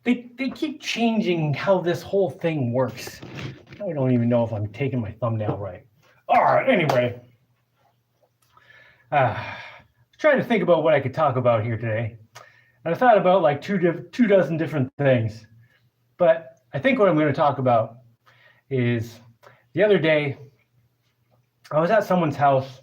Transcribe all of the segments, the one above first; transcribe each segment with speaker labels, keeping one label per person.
Speaker 1: they keep changing how this whole thing works. I don't even know if I'm taking my thumbnail right. All right, anyway, trying to think about what I could talk about here today. And I thought about like two dozen different things. But I think what I'm going to talk about is the other day, I was at someone's house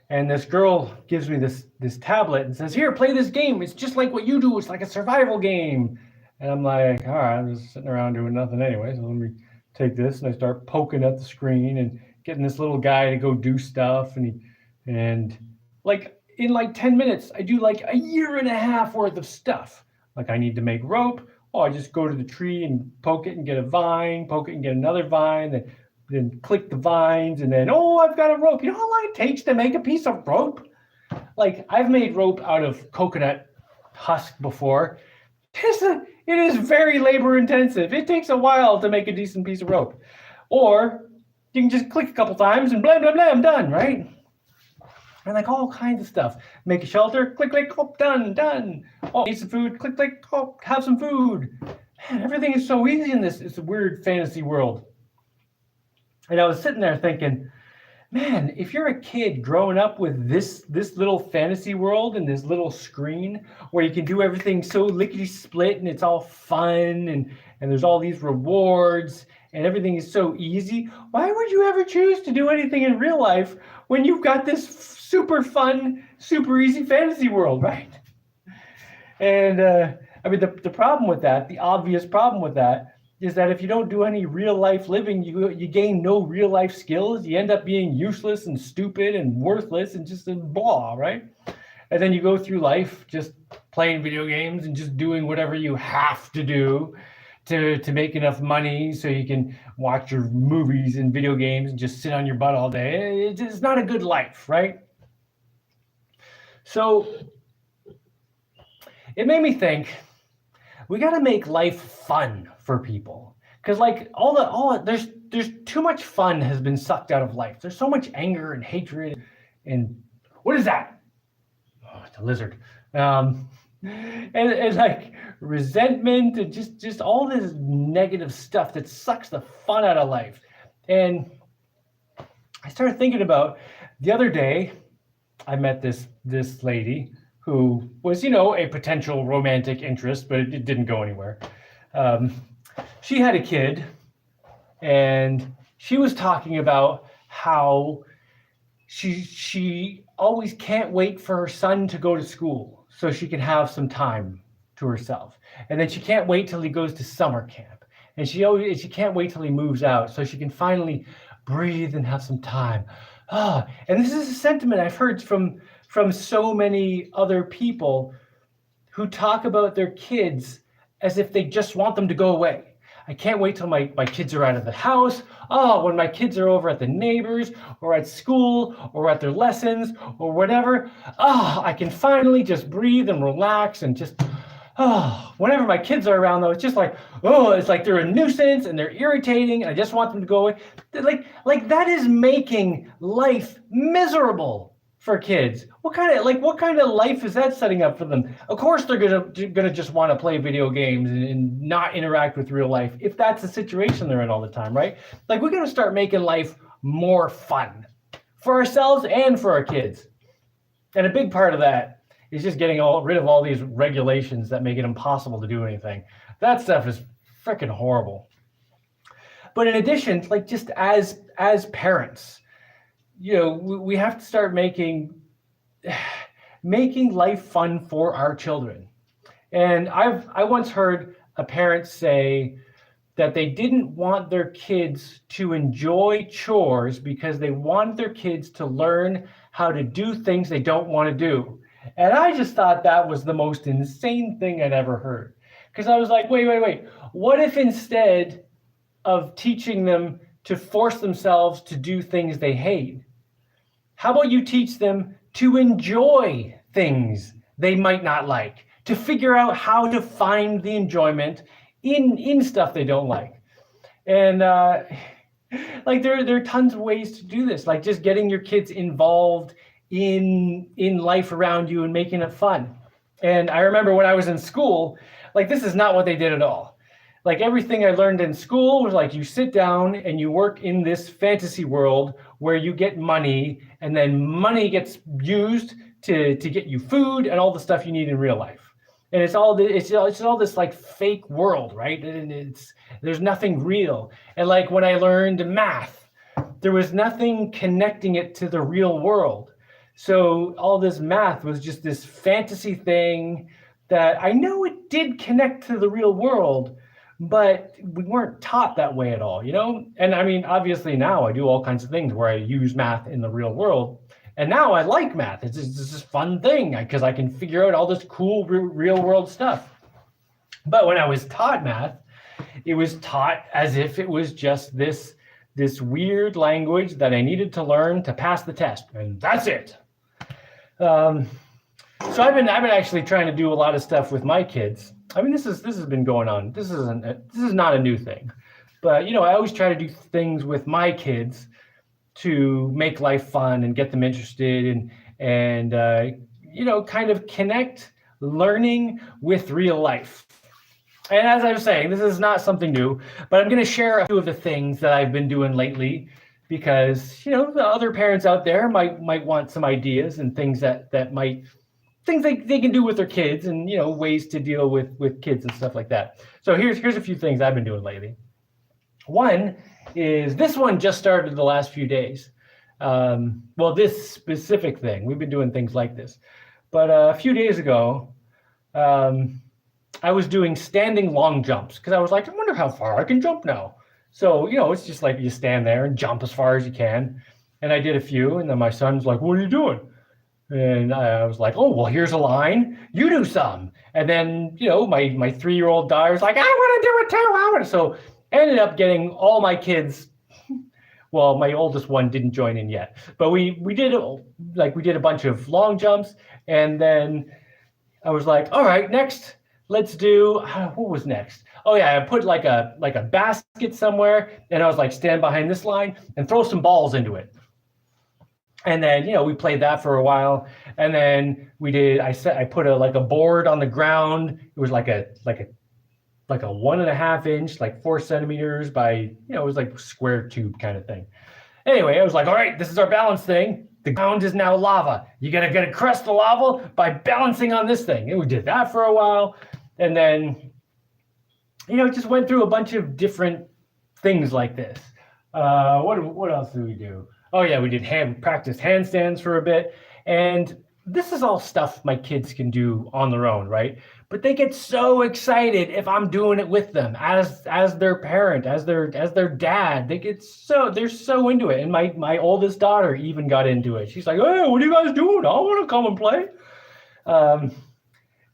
Speaker 1: and this girl gives me this tablet and says, "Here, play this game. It's just like what you do. It's like a survival game." And I'm like, all right, I'm just sitting around doing nothing anyway. So let me take this and I start poking at the screen and getting this little guy to go do stuff. And like in like 10 minutes, I do like a year and a half worth of stuff. Like I need to make rope. Oh, I just go to the tree and poke it and get a vine, poke it and get another vine, then click the vines, and then, oh, I've got a rope. You know how long it takes to make a piece of rope? Like I've made rope out of coconut husk before. It is very labor intensive. It takes a while to make a decent piece of rope. Or you can just click a couple times and blah, blah, blah, I'm done, right? And like all kinds of stuff. Make a shelter, click, click, oh, done. Oh, need some food, click, click, oh, have some food. Man, everything is so easy in this weird fantasy world. And I was sitting there thinking, man, if you're a kid growing up with this little fantasy world and this little screen where you can do everything so lickety split and it's all fun and there's all these rewards and everything is so easy, why would you ever choose to do anything in real life when you've got this super fun, super easy fantasy world, right? And I mean, the problem with that, the obvious problem with that, is that if you don't do any real life living, you gain no real life skills. You end up being useless and stupid and worthless and just a blah, right? And then you go through life just playing video games and just doing whatever you have to do to make enough money so you can watch your movies and video games and just sit on your butt all day. It's not a good life, right? So it made me think, we got to make life fun for people, because like there's too much fun has been sucked out of life. There's so much anger and hatred and what is that? Oh, it's a lizard. And like resentment and just all this negative stuff that sucks the fun out of life. And I started thinking about the other day, I met this lady who was, a potential romantic interest, but it didn't go anywhere. She had a kid, and she was talking about how she always can't wait for her son to go to school so she can have some time to herself. And then she can't wait till he goes to summer camp. And she can't wait till he moves out so she can finally breathe and have some time. And this is a sentiment I've heard from so many other people who talk about their kids as if they just want them to go away. I can't wait till my kids are out of the house. Oh, when my kids are over at the neighbors or at school or at their lessons or whatever, I can finally just breathe and relax and just, whenever my kids are around though, it's just like, it's like they're a nuisance and they're irritating and I just want them to go away. Like that is making life miserable for kids. What kind of life is that setting up for them? Of course they're gonna just want to play video games and not interact with real life if that's the situation they're in all the time, right? Like we're gonna start making life more fun for ourselves and for our kids. And a big part of that is just getting rid of all these regulations that make it impossible to do anything. That stuff is freaking horrible. But in addition, like just as parents, we have to start making life fun for our children. And I once heard a parent say that they didn't want their kids to enjoy chores because they wanted their kids to learn how to do things they don't want to do. And I just thought that was the most insane thing I'd ever heard. Because I was like, wait. What if instead of teaching them to force themselves to do things they hate, how about you teach them to enjoy things they might not like, to figure out how to find the enjoyment in stuff they don't like? And like there are tons of ways to do this, like just getting your kids involved in life around you and making it fun. And I remember when I was in school, like this is not what they did at all. Like everything I learned in school was like you sit down and you work in this fantasy world where you get money, and then money gets used to get you food and all the stuff you need in real life. And it's all this like fake world, right? And there's nothing real. And like when I learned math, there was nothing connecting it to the real world. So all this math was just this fantasy thing that I know it did connect to the real world, but we weren't taught that way at all, you know? And I mean, obviously now I do all kinds of things where I use math in the real world. And now I like math. It's just this fun thing because I can figure out all this cool real world stuff. But when I was taught math, it was taught as if it was just this weird language that I needed to learn to pass the test, and that's it. So I've been actually trying to do a lot of stuff with my kids. I mean, this has been going on. This is not a new thing, but you know, I always try to do things with my kids to make life fun and get them interested and you know, kind of connect learning with real life. And as I was saying, this is not something new, but I'm going to share a few of the things that I've been doing lately because, you know, the other parents out there might want some ideas and things things they can do with their kids and, you know, ways to deal with kids and stuff like that. So here's a few things I've been doing lately. One is this one just started the last few days. Well, this specific thing, we've been doing things like this, but a few days ago, I was doing standing long jumps because I was like, I wonder how far I can jump now. So, you know, it's just like you stand there and jump as far as you can. And I did a few, and then my son's like, what are you doing? And I was like, oh, well, here's a line. You do some. And then, you know, my 3-year-old daughter's like, I want to do it too. So I ended up getting all my kids. Well, my oldest one didn't join in yet, but we did a bunch of long jumps. And then I was like, all right, next, let's do, what was next? Oh yeah, I put like a basket somewhere, and I was like, stand behind this line and throw some balls into it. And then, you know, we played that for a while, and then I put a board on the ground. It was like a 1.5 inch, like 4 centimeters by, you know, it was like square tube kind of thing. Anyway, I was like, all right, this is our balance thing. The ground is now lava. You gotta crust the lava by balancing on this thing. And we did that for a while. And then, you know, just went through a bunch of different things like this. What else did we do? Oh yeah, we did practice handstands for a bit. And this is all stuff my kids can do on their own, right? But they get so excited if I'm doing it with them as their parent, as their dad. They're so into it. And my oldest daughter even got into it. She's like, hey, what are you guys doing? I want to come and play.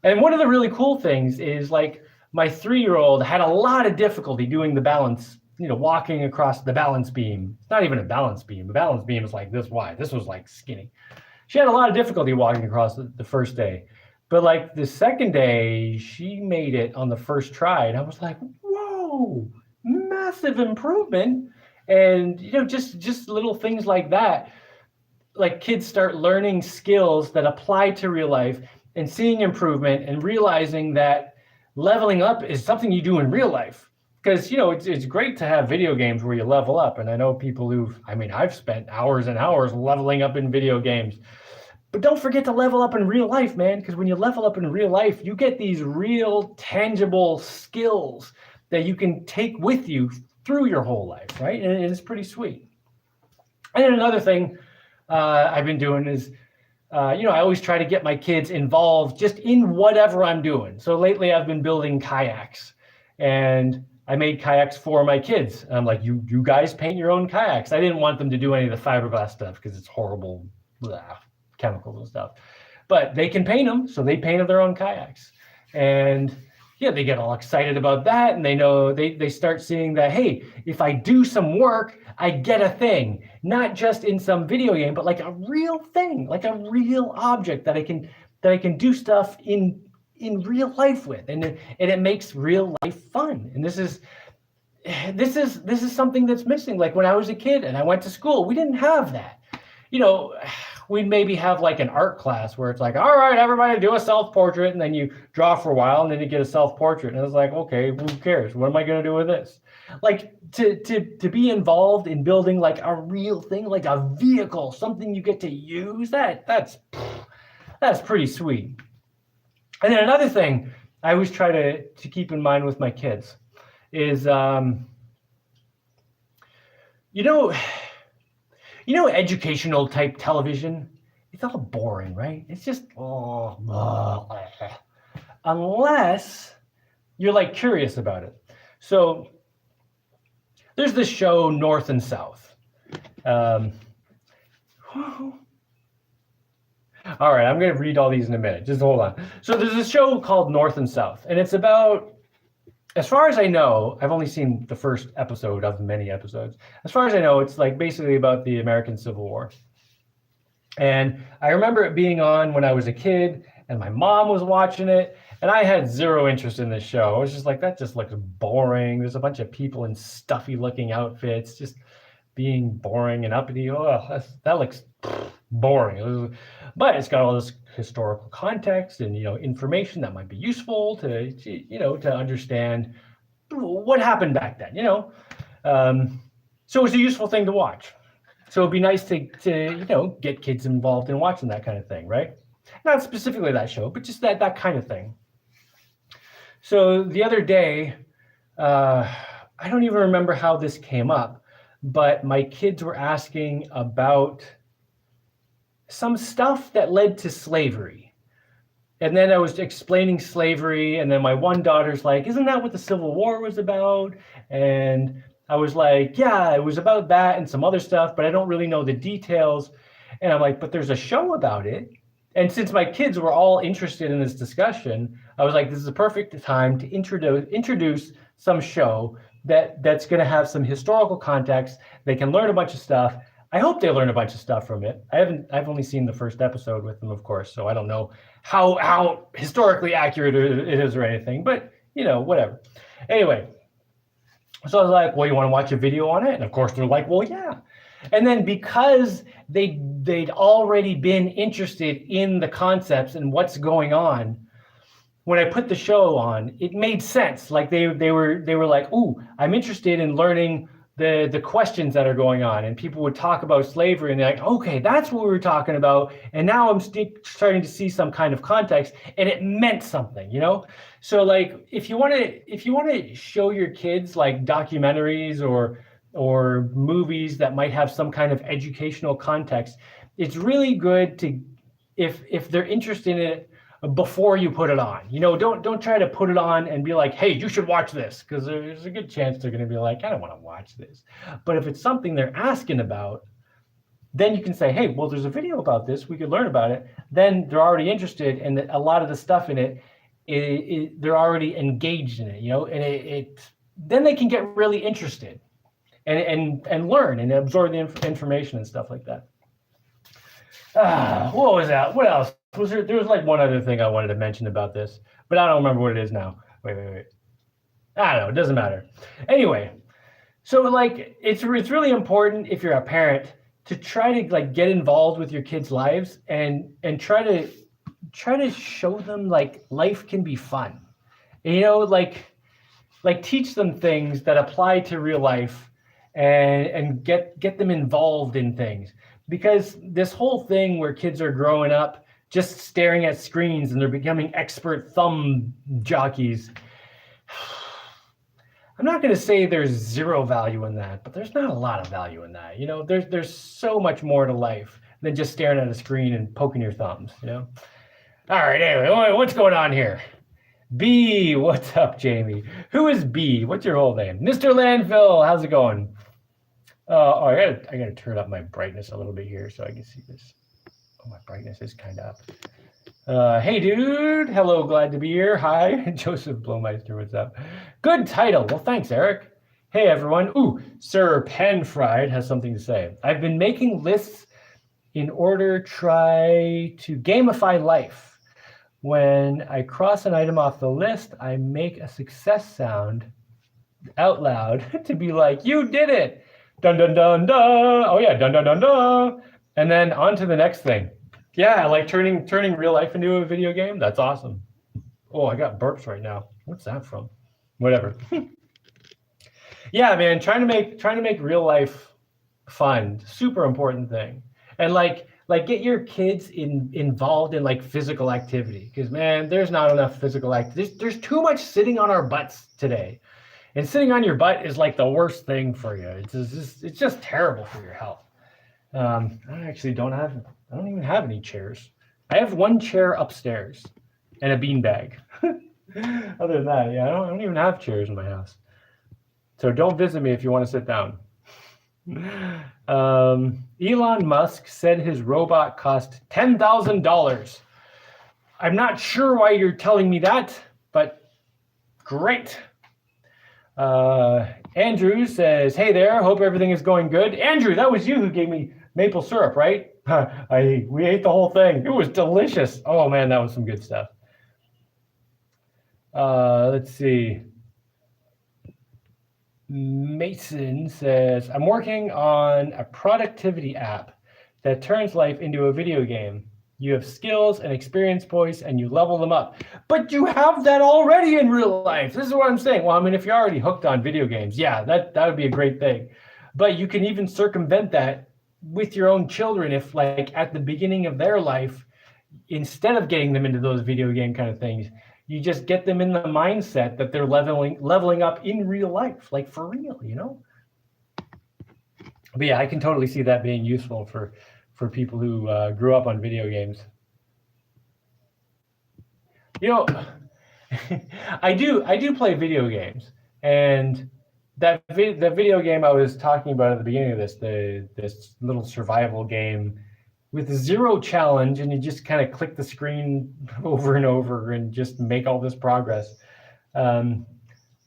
Speaker 1: And one of the really cool things is like my 3-year-old had a lot of difficulty doing the balance, you know, walking across the balance beam. It's not even a balance beam. The balance beam is like this wide. This was like skinny. She had a lot of difficulty walking across the first day. But like the second day, she made it on the first try. And I was like, whoa, massive improvement. And, you know, just little things like that. Like kids start learning skills that apply to real life and seeing improvement and realizing that leveling up is something you do in real life. Because, you know, it's great to have video games where you level up. And I know people I've spent hours and hours leveling up in video games. But don't forget to level up in real life, man, because when you level up in real life, you get these real tangible skills that you can take with you through your whole life, right? And it's pretty sweet. And then another thing I've been doing is, you know, I always try to get my kids involved just in whatever I'm doing. So lately I've been building kayaks, and I made kayaks for my kids. I'm like, you guys paint your own kayaks. I didn't want them to do any of the fiberglass stuff because it's horrible. Blah, chemicals and stuff, but they can paint them. So they painted their own kayaks, and yeah, they get all excited about that. And they know they start seeing that, hey, if I do some work, I get a thing, not just in some video game, but like a real thing, like a real object that I can do stuff in real life with. And it makes real life fun. And this is something that's missing. Like when I was a kid and I went to school, we didn't have that. You know, we'd maybe have like an art class where it's like, all right, everybody do a self-portrait, and then you draw for a while, and then you get a self-portrait. And I was like, okay, who cares? What am I going to do with this? Like to be involved in building like a real thing, like a vehicle, something you get to use, that's pretty sweet. And then another thing I always try to keep in mind with my kids is, educational type television, it's all boring, right? It's just, unless you're like curious about it. So there's this show, North and South. All right, I'm going to read all these in a minute. Just hold on. So there's this show called North and South, and it's about, as far as I know, I've only seen the first episode of many episodes. As far as I know, it's like basically about the American Civil War. And I remember it being on when I was a kid, and my mom was watching it, and I had zero interest in this show. I was just like, that just looks boring. There's a bunch of people in stuffy looking outfits, just being boring and uppity. Oh, that looks boring. But it's got all this historical context and information that might be useful to understand what happened back then. So it's a useful thing to watch. So it'd be nice to get kids involved in watching that kind of thing, right? Not specifically that show, but just that kind of thing. So the other day, I don't even remember how this came up, but my kids were asking about some stuff that led to slavery. And then I was explaining slavery, and then my one daughter's like, isn't that what the Civil War was about? And I was like, yeah, it was about that and some other stuff, but I don't really know the details. And I'm like, but there's a show about it. And since my kids were all interested in this discussion, I was like, this is a perfect time to introduce some show that's going to have some historical context. They can learn a bunch of stuff. I hope they learn a bunch of stuff from it. I've only seen the first episode with them, of course, so I don't know how historically accurate it is or anything, but whatever. Anyway, so I was like, well, you want to watch a video on it? And of course they're like, well, yeah. And then because they'd already been interested in the concepts and what's going on, when I put the show on, it made sense. Like they were like, ooh, I'm interested in learning the questions that are going on. And people would talk about slavery, and they're like, okay, that's what we were talking about. And now I'm starting to see some kind of context, and it meant something, So like, if you want to show your kids like documentaries or movies that might have some kind of educational context, it's really good to, if they're interested in it, before you put it on. Don't try to put it on and be like, hey, you should watch this, because there's a good chance they're going to be like, I don't want to watch this. But if it's something they're asking about, then you can say, hey, well, there's a video about this, we could learn about it. Then they're already interested, and a lot of the stuff in it, they're already engaged in it, and then they can get really interested and learn and absorb the information and stuff like that. What was that? What else? There was like one other thing I wanted to mention about this, but I don't remember what it is now. Wait. I don't know. It doesn't matter. Anyway, so like it's really important if you're a parent to try to like get involved with your kids' lives and try to show them like life can be fun. Like teach them things that apply to real life and get them involved in things. Because this whole thing where kids are growing up just staring at screens and they're becoming expert thumb jockeys, I'm not going to say there's zero value in that, but there's not a lot of value in that. There's so much more to life than just staring at a screen and poking your thumbs. All right, anyway, what's going on here? B, what's up, Jaimie? Who is B? What's your whole name? Mr. Landfill, how's it going? I gotta turn up my brightness a little bit here so I can see this. Oh, my brightness is kind of up. Hey, dude. Hello, glad to be here. Hi, Joseph Blomeister. What's up? Good title. Well, thanks, Eric. Hey, everyone. Ooh, Sir Panfried has something to say. I've been making lists in order to try to gamify life. When I cross an item off the list, I make a success sound out loud to be like, you did it. Dun, dun, dun, dun. Oh, yeah, dun, dun, dun, dun. And then on to the next thing. Yeah, like turning real life into a video game. That's awesome. Oh, I got burps right now. What's that from? Whatever. Yeah, man, trying to make real life fun, super important thing. And get your kids involved in like physical activity, because man, there's not enough physical activity. There's too much sitting on our butts today. And sitting on your butt is like the worst thing for you. It's just terrible for your health. I don't even have any chairs. I have one chair upstairs and a beanbag. Other than that, yeah, I don't even have chairs in my house. So don't visit me if you want to sit down. Elon Musk said his robot cost $10,000. I'm not sure why you're telling me that, but great. Andrew says, hey there, hope everything is going good. Andrew, that was you who gave me maple syrup, right? We ate the whole thing. It was delicious. Oh man, that was some good stuff. Let's see. Mason says, I'm working on a productivity app that turns life into a video game. You have skills and experience points and you level them up. But you have that already in real life. This is what I'm saying. Well, I mean, if you're already hooked on video games, yeah, that would be a great thing. But you can even circumvent that with your own children if, like, at the beginning of their life, instead of getting them into those video game kind of things, you just get them in the mindset that they're leveling up in real life, like for real, you know? But yeah, I can totally see that being useful for people who grew up on video games. You know, I do play video games, and the video game I was talking about at the beginning of this little survival game with zero challenge, and you just kind of click the screen over and over and just make all this progress. I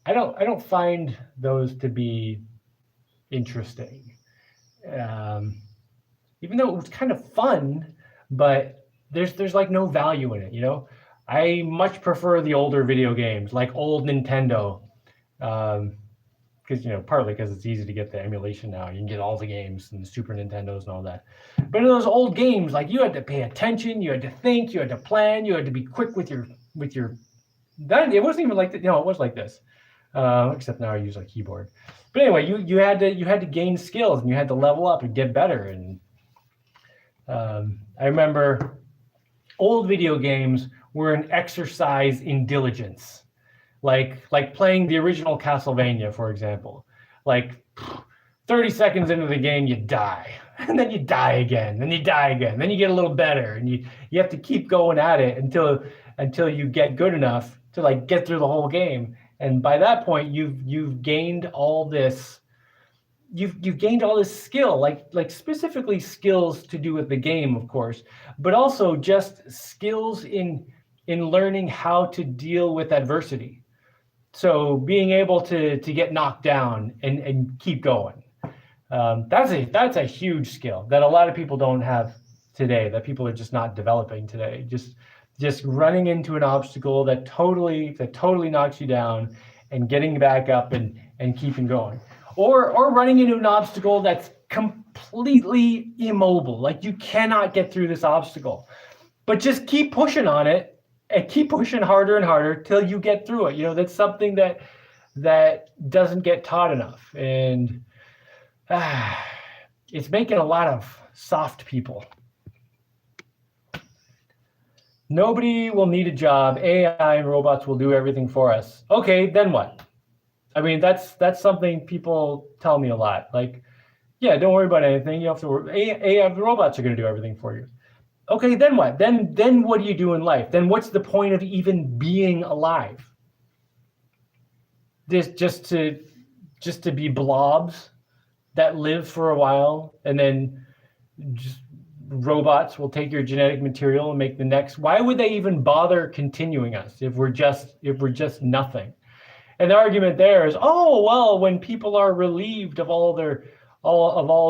Speaker 1: don't find those to be interesting. Even though it was kind of fun, but there's like no value in it, you know? I much prefer the older video games, like old Nintendo, because, you know, partly because it's easy to get the emulation now. You can get all the games and the Super Nintendos and all that. But in those old games, like, you had to pay attention, you had to think, you had to plan, you had to be quick with your that it wasn't even like that, you know, it was like this. Except now I use a keyboard. But anyway, you had to gain skills and you had to level up and get better. And I remember old video games were an exercise in diligence, like playing the original Castlevania, for example. Like 30 seconds into the game, you die, and then you die again, then you die again, then you get a little better, and you have to keep going at it until you get good enough to like get through the whole game. And by that point, you've gained all this. You've gained all this skill, like specifically skills to do with the game, of course, but also just skills in learning how to deal with adversity. So being able to get knocked down and keep going. That's a huge skill that a lot of people don't have today, that people are just not developing today. Just running into an obstacle that totally knocks you down and getting back up and keeping going. Or running into an obstacle that's completely immobile, like you cannot get through this obstacle, but just keep pushing on it and keep pushing harder and harder till you get through it. You know, that's something that doesn't get taught enough, and it's making a lot of soft people. Nobody will need a job. AI and robots will do everything for us. Okay, then what? I mean, that's something people tell me a lot. Like, yeah, don't worry about anything. You have to worry. AI robots are going to do everything for you. Okay, then what? Then what do you do in life? Then what's the point of even being alive? Just to be blobs that live for a while, and then just robots will take your genetic material and make the next. Why would they even bother continuing us if we're just nothing? And the argument there is, oh well, when people are relieved of all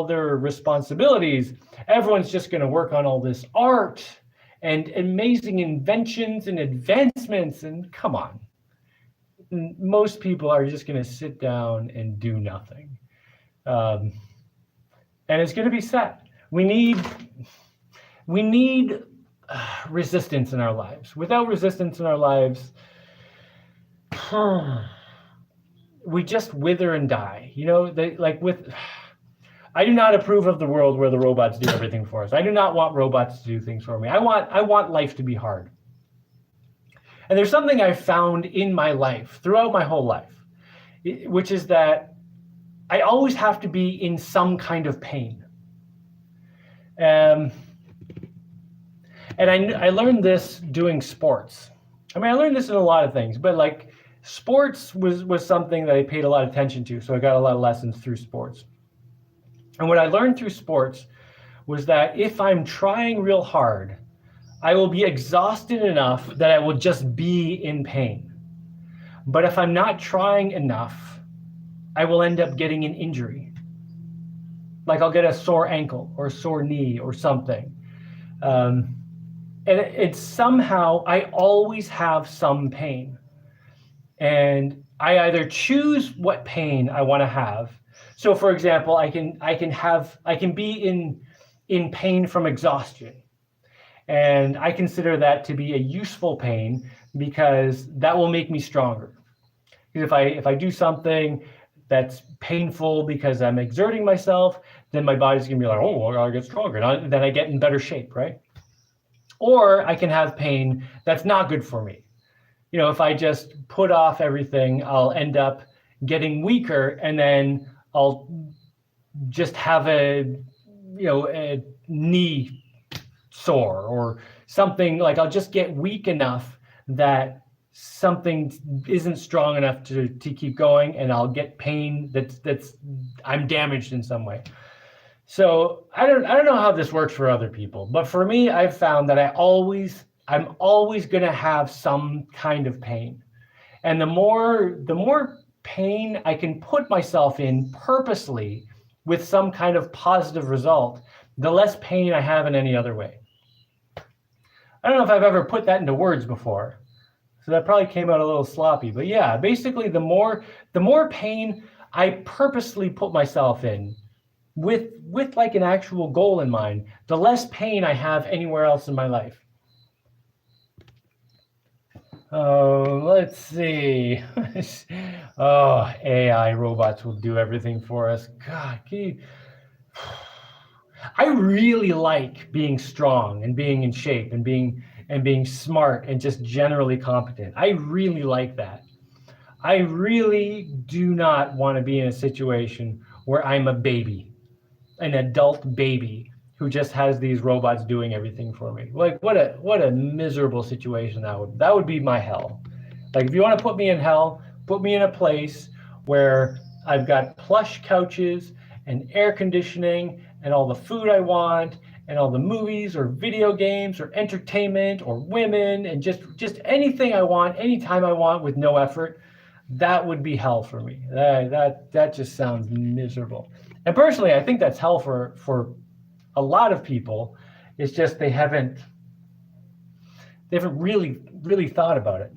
Speaker 1: their responsibilities, everyone's just going to work on all this art and amazing inventions and advancements. And come on, most people are just going to sit down and do nothing, and it's going to be sad. we need resistance in our lives. Without resistance in our lives, we just wither and die. You know, I do not approve of the world where the robots do everything for us. I do not want robots to do things for me. I want life to be hard. And there's something I've found in my life, throughout my whole life, which is that I always have to be in some kind of pain. And I learned this doing sports. I mean, I learned this in a lot of things, but like sports was something that I paid a lot of attention to. So I got a lot of lessons through sports. And what I learned through sports was that if I'm trying real hard, I will be exhausted enough that I will just be in pain. But if I'm not trying enough, I will end up getting an injury. Like I'll get a sore ankle or a sore knee or something. And it's somehow, I always have some pain. And I either choose what pain I want to have. So for example, I can be in pain from exhaustion. And I consider that to be a useful pain because that will make me stronger. Because if I do something that's painful because I'm exerting myself, then my body's gonna be like, oh, well, I gotta get stronger. And then I get in better shape, right? Or I can have pain that's not good for me. You know, if I just put off everything, I'll end up getting weaker, and then I'll just have a knee sore or something. Like I'll just get weak enough that something isn't strong enough to keep going, and I'll get pain that's I'm damaged in some way. So I don't know how this works for other people, but for me, I've found that I'm always going to have some kind of pain. And the more pain I can put myself in purposely with some kind of positive result, the less pain I have in any other way. I don't know if I've ever put that into words before. So that probably came out a little sloppy, but yeah, basically the more pain I purposely put myself in with like an actual goal in mind, the less pain I have anywhere else in my life. Oh, let's see. Oh, AI robots will do everything for us. God, I really like being strong and being in shape and being smart and just generally competent. I really like that. I really do not want to be in a situation where I'm a baby, an adult baby who just has these robots doing everything for me. Like what a miserable situation that would be my hell. Like if you want to put me in hell, put me in a place where I've got plush couches and air conditioning and all the food I want and all the movies or video games or entertainment or women and just anything I want, anytime I want with no effort. That would be hell for me. That just sounds miserable. And personally, I think that's hell for a lot of people. It's just they haven't really thought about it.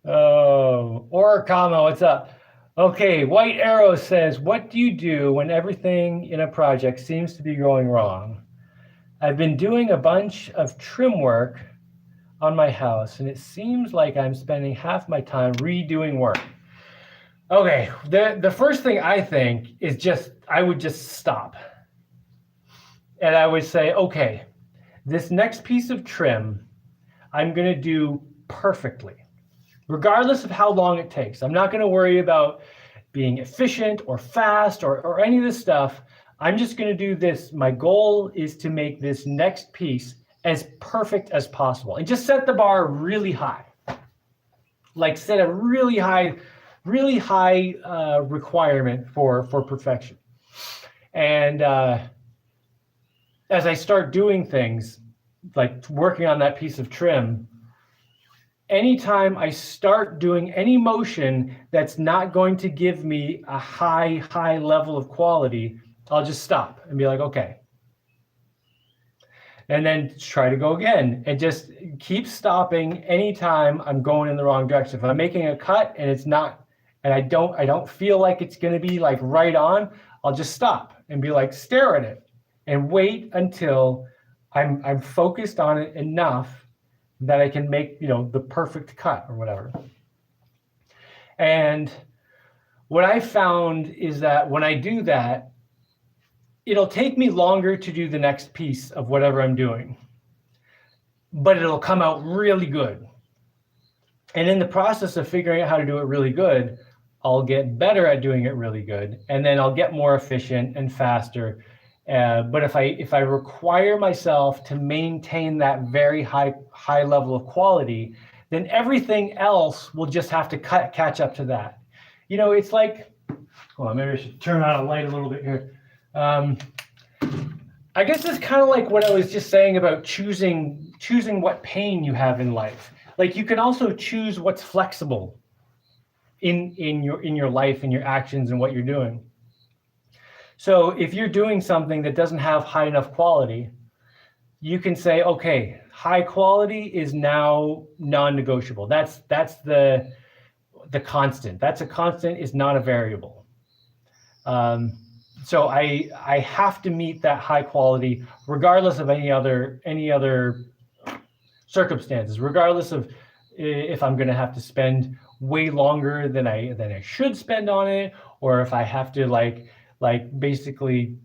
Speaker 1: Oh, Orikama, what's up? Okay, White Arrow says, what do you do when everything in a project seems to be going wrong? I've been doing a bunch of trim work on my house, and it seems like I'm spending half my time redoing work. Okay, the first thing I think is I would just stop. And I would say, okay, this next piece of trim, I'm gonna do perfectly, regardless of how long it takes. I'm not gonna worry about being efficient or fast or any of this stuff. I'm just gonna do this. My goal is to make this next piece as perfect as possible and just set the bar really high. Like set a really high requirement for perfection. And as I start doing things, like working on that piece of trim, anytime I start doing any motion that's not going to give me a high level of quality, I'll just stop and be like, okay. And then try to go again and just keep stopping anytime I'm going in the wrong direction. If I'm making a cut and it's not and I don't feel like it's going to be like right on, I'll just stop and be like, stare at it and wait until I'm focused on it enough that I can make, you know, the perfect cut or whatever. And what I found is that when I do that, it'll take me longer to do the next piece of whatever I'm doing, but it'll come out really good. And in the process of figuring out how to do it really good, I'll get better at doing it really good, and then I'll get more efficient and faster. But if I require myself to maintain that very high level of quality, then everything else will just have to catch up to that. You know, it's like, well, maybe I should turn on a light a little bit here. I guess it's kind of like what I was just saying about choosing what pain you have in life. Like, you can also choose what's flexible in your life and your actions and what you're doing. So if you're doing something that doesn't have high enough quality, you can say, okay, high quality is now non-negotiable. That's the constant. That's a constant, is not a variable. So I have to meet that high quality regardless of any other circumstances, regardless of if I'm going to have to spend way longer than I should spend on it, or if I have to like basically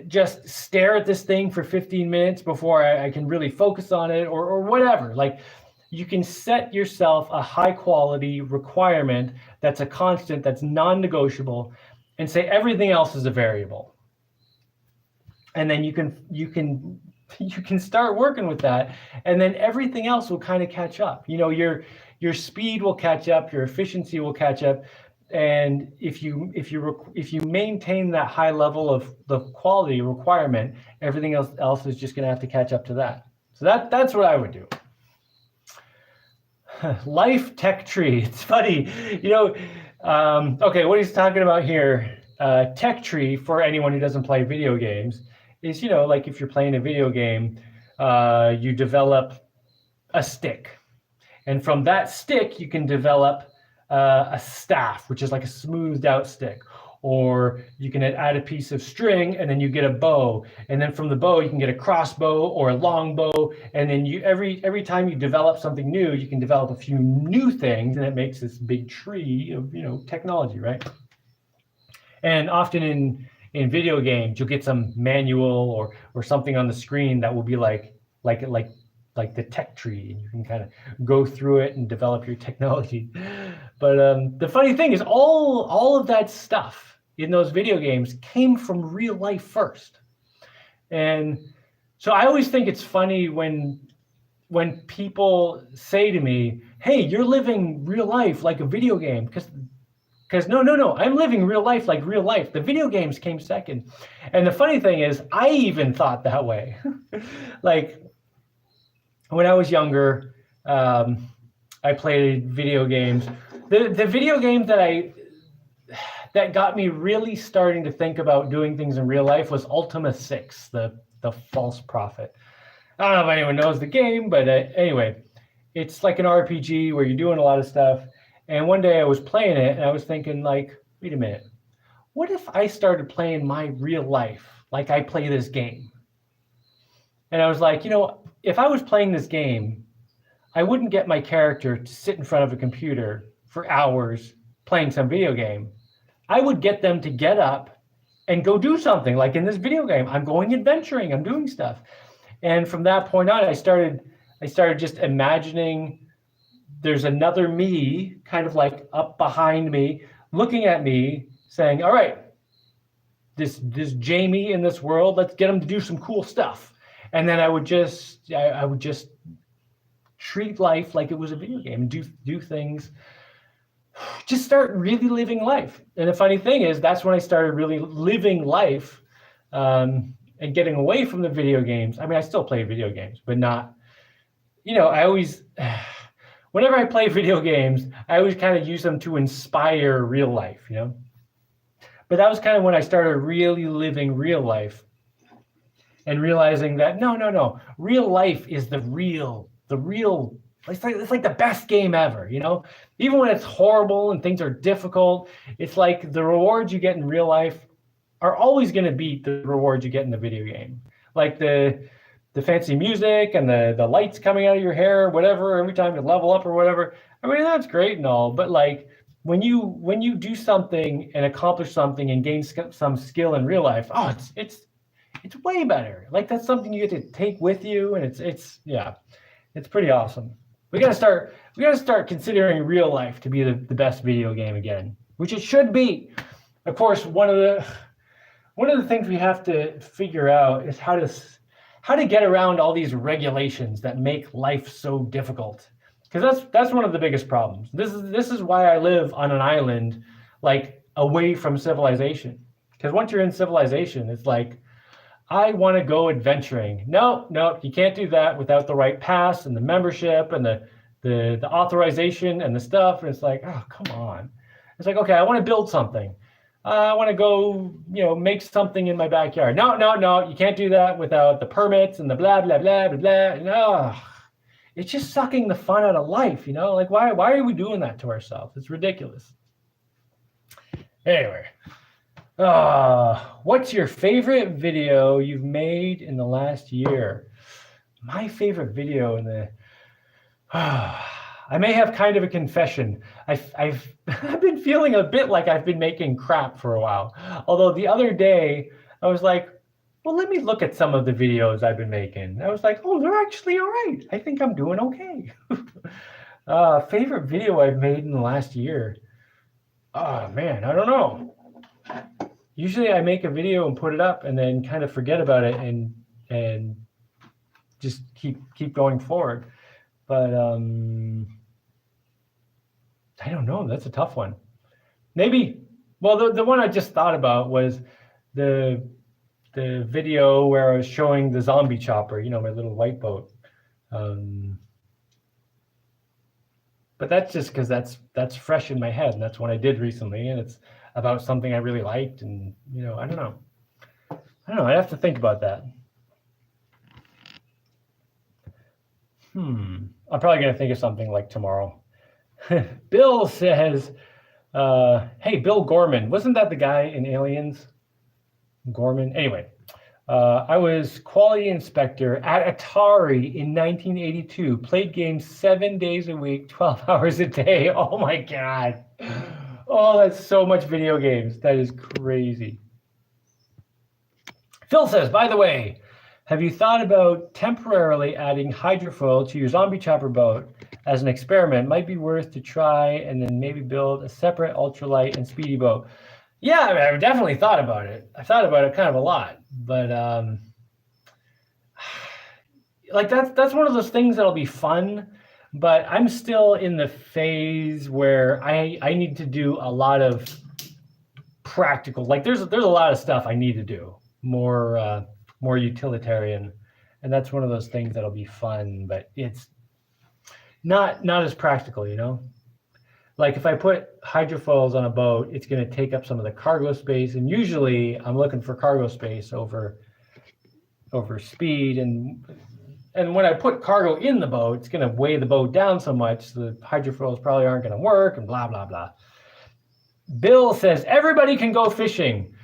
Speaker 1: just stare at this thing for 15 minutes before I can really focus on it, or whatever. Like, you can set yourself a high quality requirement that's a constant, that's non-negotiable, and say everything else is a variable. And then you can start working with that, and then everything else will kind of catch up. You know, your speed will catch up, your efficiency will catch up, and if you maintain that high level of the quality requirement, everything else is just going to have to catch up to that. So that's what I would do. Life tech tree. It's funny, you know. Okay, what he's talking about here, tech tree, for anyone who doesn't play video games, is, you know, like if you're playing a video game, you develop a stick, and from that stick you can develop a staff, which is like a smoothed out stick, or you can add a piece of string and then you get a bow, and then from the bow you can get a crossbow or a long bow, and then you every time you develop something new, you can develop a few new things, and it makes this big tree of, you know, technology, right? And often in video games, you'll get some manual or something on the screen that will be like the tech tree, and you can kind of go through it and develop your technology. But the funny thing is, all of that stuff in those video games came from real life first. And so I always think it's funny when people say to me, hey, you're living real life like a video game, because no, I'm living real life like real life. The video games came second. And the funny thing is, I even thought that way. Like, when I was younger, I played video games. The video game that got me really starting to think about doing things in real life was Ultima 6, the False Prophet. I don't know if anyone knows the game, but anyway, it's like an RPG where you're doing a lot of stuff. And one day I was playing it and I was thinking, like, wait a minute, what if I started playing my real life like I play this game? And I was like, you know, if I was playing this game, I wouldn't get my character to sit in front of a computer for hours playing some video game. I would get them to get up and go do something. Like in this video game, I'm going adventuring, I'm doing stuff. And from that point on, I started just imagining there's another me kind of like up behind me, looking at me, saying, all right, this Jaimie in this world, let's get him to do some cool stuff. And then I would just treat life like it was a video game, do things, just start really living life. And the funny thing is, that's when I started really living life, and getting away from the video games. I mean, I still play video games, but not, you know, I always, whenever I play video games, I always kind of use them to inspire real life, you know? But that was kind of when I started really living real life and realizing that no, real life is the real It's like the best game ever, you know? Even when it's horrible and things are difficult, it's like the rewards you get in real life are always going to beat the rewards you get in the video game. Like the fancy music and the lights coming out of your hair, whatever, every time you level up or whatever. I mean, that's great and all, but like when you do something and accomplish something and gain some skill in real life, oh, it's way better. Like that's something you get to take with you, and it's yeah, it's pretty awesome. We gotta start considering real life to be the best video game again, which it should be. Of course, one of the things we have to figure out is how to get around all these regulations that make life so difficult. Because that's one of the biggest problems. This is why I live on an island, like away from civilization. Because once you're in civilization, it's like, I want to go adventuring. No, you can't do that without the right pass and the membership and the authorization and the stuff. And it's like, oh, come on. It's like, okay, I want to build something. I want to go, make something in my backyard. No, you can't do that without the permits and the blah, blah, blah, blah, blah. No, it's just sucking the fun out of life, Like, why are we doing that to ourselves? It's ridiculous. Anyway. What's your favorite video you've made in the last year? My favorite video in the... I may have kind of a confession. I've been feeling a bit like I've been making crap for a while. Although the other day, I was like, well, let me look at some of the videos I've been making. I was like, oh, they're actually all right. I think I'm doing okay. Favorite video I've made in the last year? Oh, man, I don't know. Usually I make a video and put it up and then kind of forget about it and just keep going forward. But I don't know. That's a tough one. Maybe, well, the one I just thought about was the video where I was showing the zombie chopper, my little white boat. But that's just because that's fresh in my head, and that's what I did recently, and it's about something I really liked, and I don't know. I have to think about that. I'm probably gonna think of something like tomorrow. Bill says, hey, Bill Gorman, wasn't that the guy in Aliens? Gorman. Anyway, I was quality inspector at Atari in 1982. Played games 7 days a week, 12 hours a day. Oh my God. Oh, that's so much video games. That is crazy. Phil says, by the way, have you thought about temporarily adding hydrofoil to your zombie chopper boat as an experiment? Might be worth to try and then maybe build a separate ultralight and speedy boat. Yeah, I mean, I've definitely thought about it. I've thought about it kind of a lot, but like that's one of those things that'll be fun. But I'm still in the phase where I need to do a lot of practical. Like there's a lot of stuff I need to do more utilitarian, and that's one of those things that'll be fun. But it's not as practical, Like if I put hydrofoils on a boat, it's going to take up some of the cargo space, and usually I'm looking for cargo space over speed, and when I put cargo in the boat, it's going to weigh the boat down so much the hydrofoils probably aren't going to work, and blah blah blah. Bill says everybody can go fishing.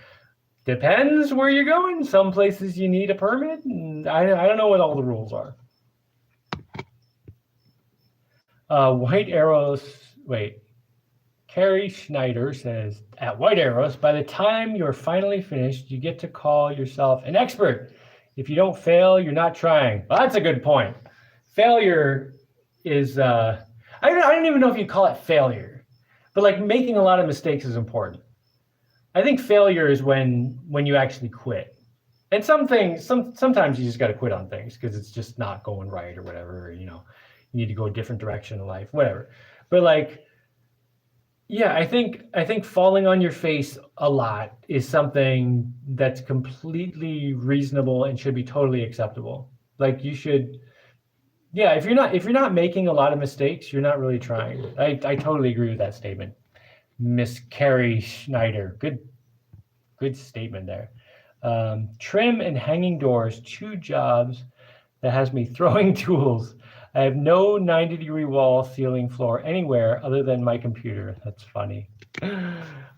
Speaker 1: Depends where you're going. Some places you need a permit, and I don't know what all the rules are. White Arrows. Wait. Carrie Schneider says, at White Arrows, by the time you're finally finished, you get to call yourself an expert. If you don't fail, you're not trying. Well, that's a good point. Failure is, I don't even know if you call it failure, but like making a lot of mistakes is important. I think failure is when you actually quit. And sometimes you just got to quit on things because it's just not going right or whatever, you need to go a different direction in life, whatever. But like, yeah, I think falling on your face a lot is something that's completely reasonable and should be totally acceptable. Like you should, yeah, if you're not making a lot of mistakes, you're not really trying. I totally agree with that statement. Miss Carrie Schneider, good statement there. Trim and hanging doors, 2 jobs that has me throwing tools. I have no 90-degree wall, ceiling, floor anywhere other than my computer. That's funny.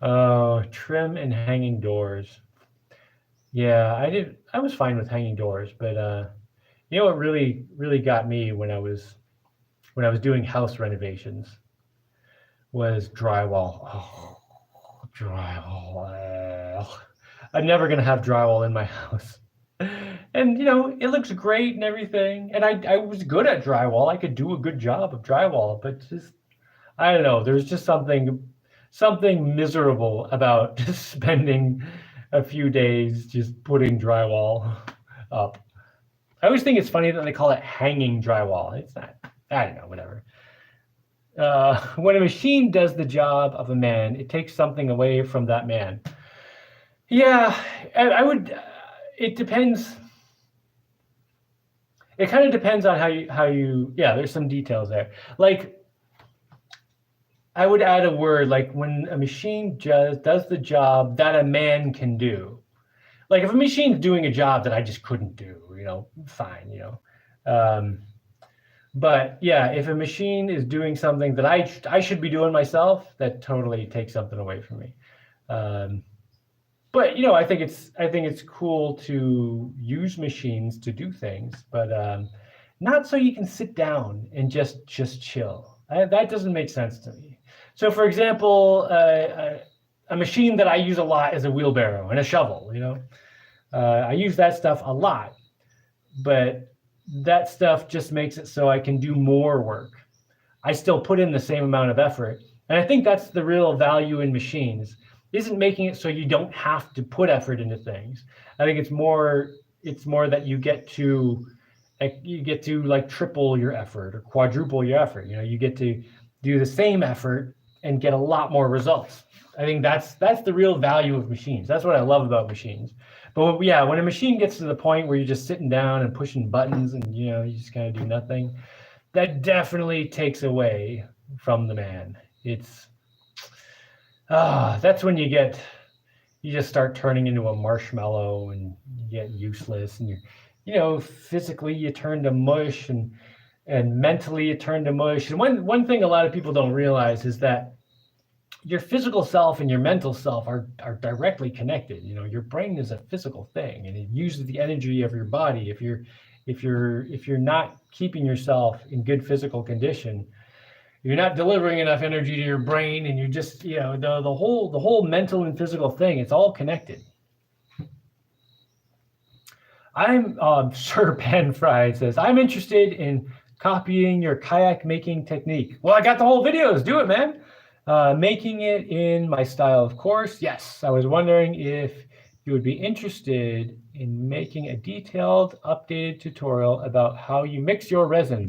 Speaker 1: Oh, trim and hanging doors. Yeah, I was fine with hanging doors, but you know what really got me when I was doing house renovations was drywall. Oh, drywall. I'm never gonna have drywall in my house. And you know, it looks great and everything. And I was good at drywall. I could do a good job of drywall, but just I don't know. There's just something miserable about just spending a few days just putting drywall up. I always think it's funny that they call it hanging drywall. It's not. I don't know. Whatever. When a machine does the job of a man, it takes something away from that man. Yeah, I would. It depends. It kind of depends on how you. Yeah, there's some details there. Like, I would add a word like when a machine just does the job that a man can do. Like if a machine's doing a job that I just couldn't do, you know, fine, you know. But yeah, if a machine is doing something that I should be doing myself, that totally takes something away from me. But you know, I think it's cool to use machines to do things, but not so you can sit down and just chill. That doesn't make sense to me. So, for example, a machine that I use a lot is a wheelbarrow and a shovel. You know, I use that stuff a lot, but that stuff just makes it so I can do more work. I still put in the same amount of effort, and I think that's the real value in machines. Isn't making it so you don't have to put effort into things. I think it's more that you get to like triple your effort or quadruple your effort. You know, you get to do the same effort and get a lot more results. I think that's the real value of machines. That's what I love about machines. But yeah, when a machine gets to the point where you're just sitting down and pushing buttons and you know you just kind of do nothing, that definitely takes away from the man. It's that's when you just start turning into a marshmallow and you get useless and you know, physically you turn to mush and mentally you turn to mush. And one thing a lot of people don't realize is that your physical self and your mental self are directly connected. You know, your brain is a physical thing and it uses the energy of your body. If you're not keeping yourself in good physical condition, you're not delivering enough energy to your brain, and you just, you know, the whole mental and physical thing, it's all connected. I'm Sir Pan Fried says, I'm interested in copying your kayak making technique. Well, I got the whole videos. Do it, man. Making it in my style, of course. Yes, I was wondering if you would be interested in making a detailed, updated tutorial about how you mix your resin.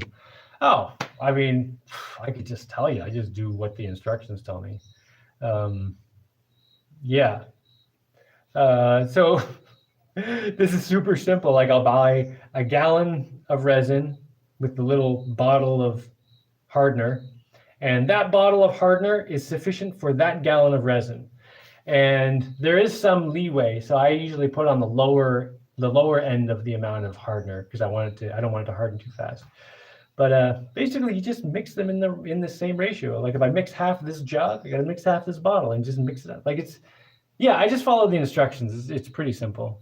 Speaker 1: Oh, I mean, I could just tell you. I just do what the instructions tell me. Yeah. So this is super simple. Like I'll buy a gallon of resin with the little bottle of hardener. And that bottle of hardener is sufficient for that gallon of resin. And there is some leeway. So I usually put on the lower end of the amount of hardener because I don't want it to harden too fast. But basically, you just mix them in the same ratio. Like if I mix half this jug, I got to mix half this bottle and just mix it up. Like I just follow the instructions. It's pretty simple.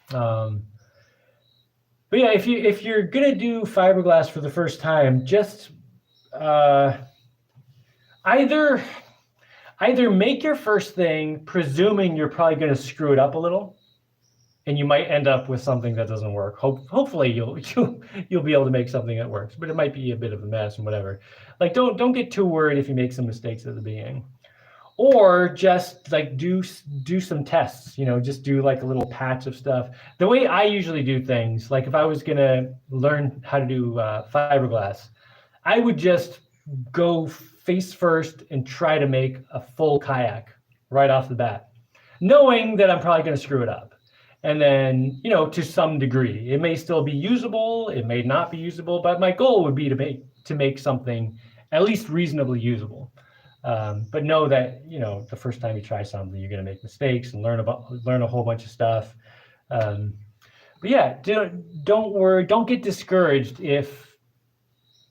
Speaker 1: But yeah, if you're gonna do fiberglass for the first time, just either make your first thing presuming you're probably gonna screw it up a little. And you might end up with something that doesn't work. Hopefully you'll be able to make something that works, but it might be a bit of a mess and whatever. Like don't get too worried if you make some mistakes at the beginning, or just like do some tests. You know, just do like a little patch of stuff. The way I usually do things, like if I was gonna learn how to do fiberglass, I would just go face first and try to make a full kayak right off the bat, knowing that I'm probably gonna screw it up. And then, you know, to some degree, it may still be usable, it may not be usable, but my goal would be to make something at least reasonably usable. But know that, you know, the first time you try something, you're going to make mistakes and learn a whole bunch of stuff. But yeah, don't worry, don't get discouraged if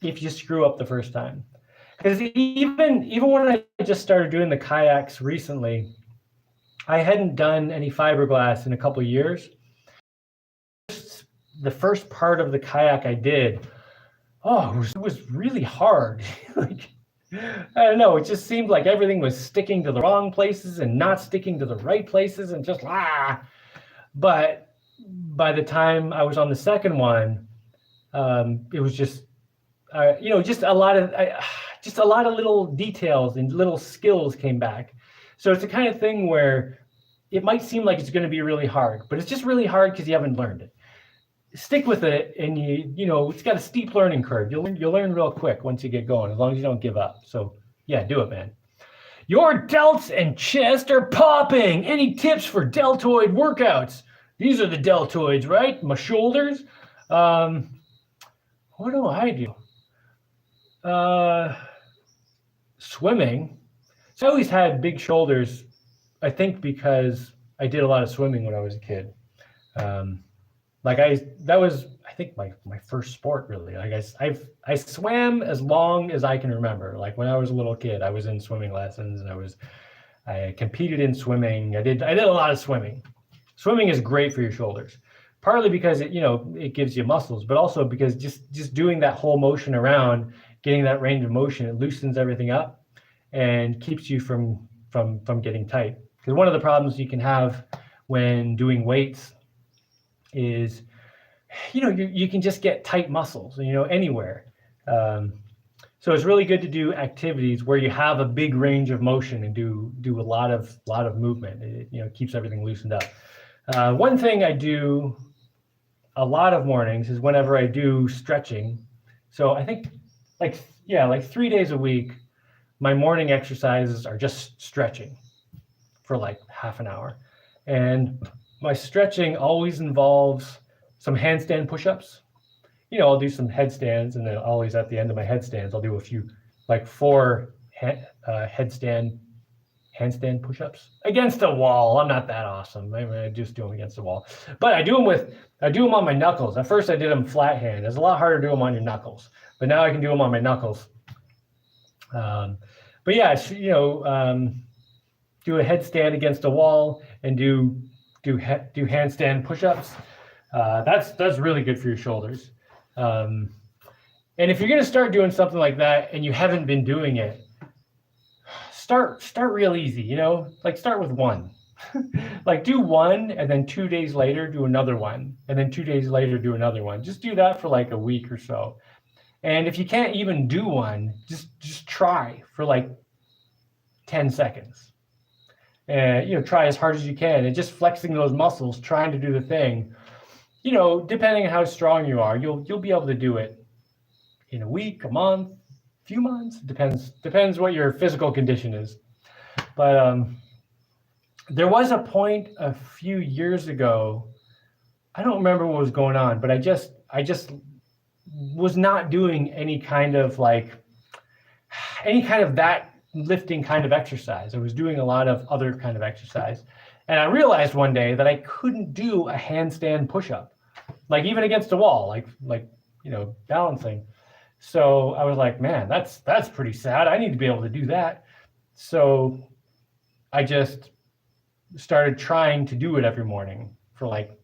Speaker 1: you screw up the first time. Because even when I just started doing the kayaks recently, I hadn't done any fiberglass in a couple of years. The first part of the kayak I did, it was really hard. Like, I don't know, it just seemed like everything was sticking to the wrong places and not sticking to the right places and just But by the time I was on the second one, it was just just a lot of little details and little skills came back. So it's the kind of thing where it might seem like it's going to be really hard, but it's just really hard because you haven't learned it. Stick with it, and it's got a steep learning curve. You'll learn real quick once you get going, as long as you don't give up. So yeah, do it, man. Your delts and chest are popping. Any tips for deltoid workouts? These are the deltoids, right? My shoulders. What do I do? Swimming. So I always had big shoulders, I think because I did a lot of swimming when I was a kid. That was, I think, my first sport, really. Like I swam as long as I can remember. Like when I was a little kid, I was in swimming lessons, and I competed in swimming. I did a lot of swimming. Swimming is great for your shoulders, partly because it gives you muscles, but also because just doing that whole motion around, getting that range of motion, it loosens everything up and keeps you from getting tight. Because one of the problems you can have when doing weights is, you can just get tight muscles, anywhere. So it's really good to do activities where you have a big range of motion and do a lot of movement. It keeps everything loosened up. One thing I do a lot of mornings is whenever I do stretching. So I think like 3 days a week, my morning exercises are just stretching for like half an hour. And my stretching always involves some handstand push-ups. I'll do some headstands, and then always at the end of my headstands, I'll do a few, like 4 handstand push-ups against a wall. I'm not that awesome. I just do them against the wall, but I do them on my knuckles. At first I did them flat hand. It's a lot harder to do them on your knuckles, but now I can do them on my knuckles. But yeah, do a headstand against a wall and do handstand push-ups. That's really good for your shoulders. And if you're going to start doing something like that and you haven't been doing it, start real easy, like start with one. Like do one, and then 2 days later do another one, and then 2 days later do another one. Just do that for like a week or so. And if you can't even do one, just try for like 10 seconds. And try as hard as you can, and just flexing those muscles, trying to do the thing. Depending on how strong you are, you'll be able to do it in a week, a month, few months. Depends what your physical condition is. But there was a point a few years ago, I don't remember what was going on, but I just was not doing any kind of that lifting kind of exercise. I was doing a lot of other kind of exercise. And I realized one day that I couldn't do a handstand push-up, like even against a wall, like balancing. So I was like, man, that's pretty sad. I need to be able to do that. So I just started trying to do it every morning for like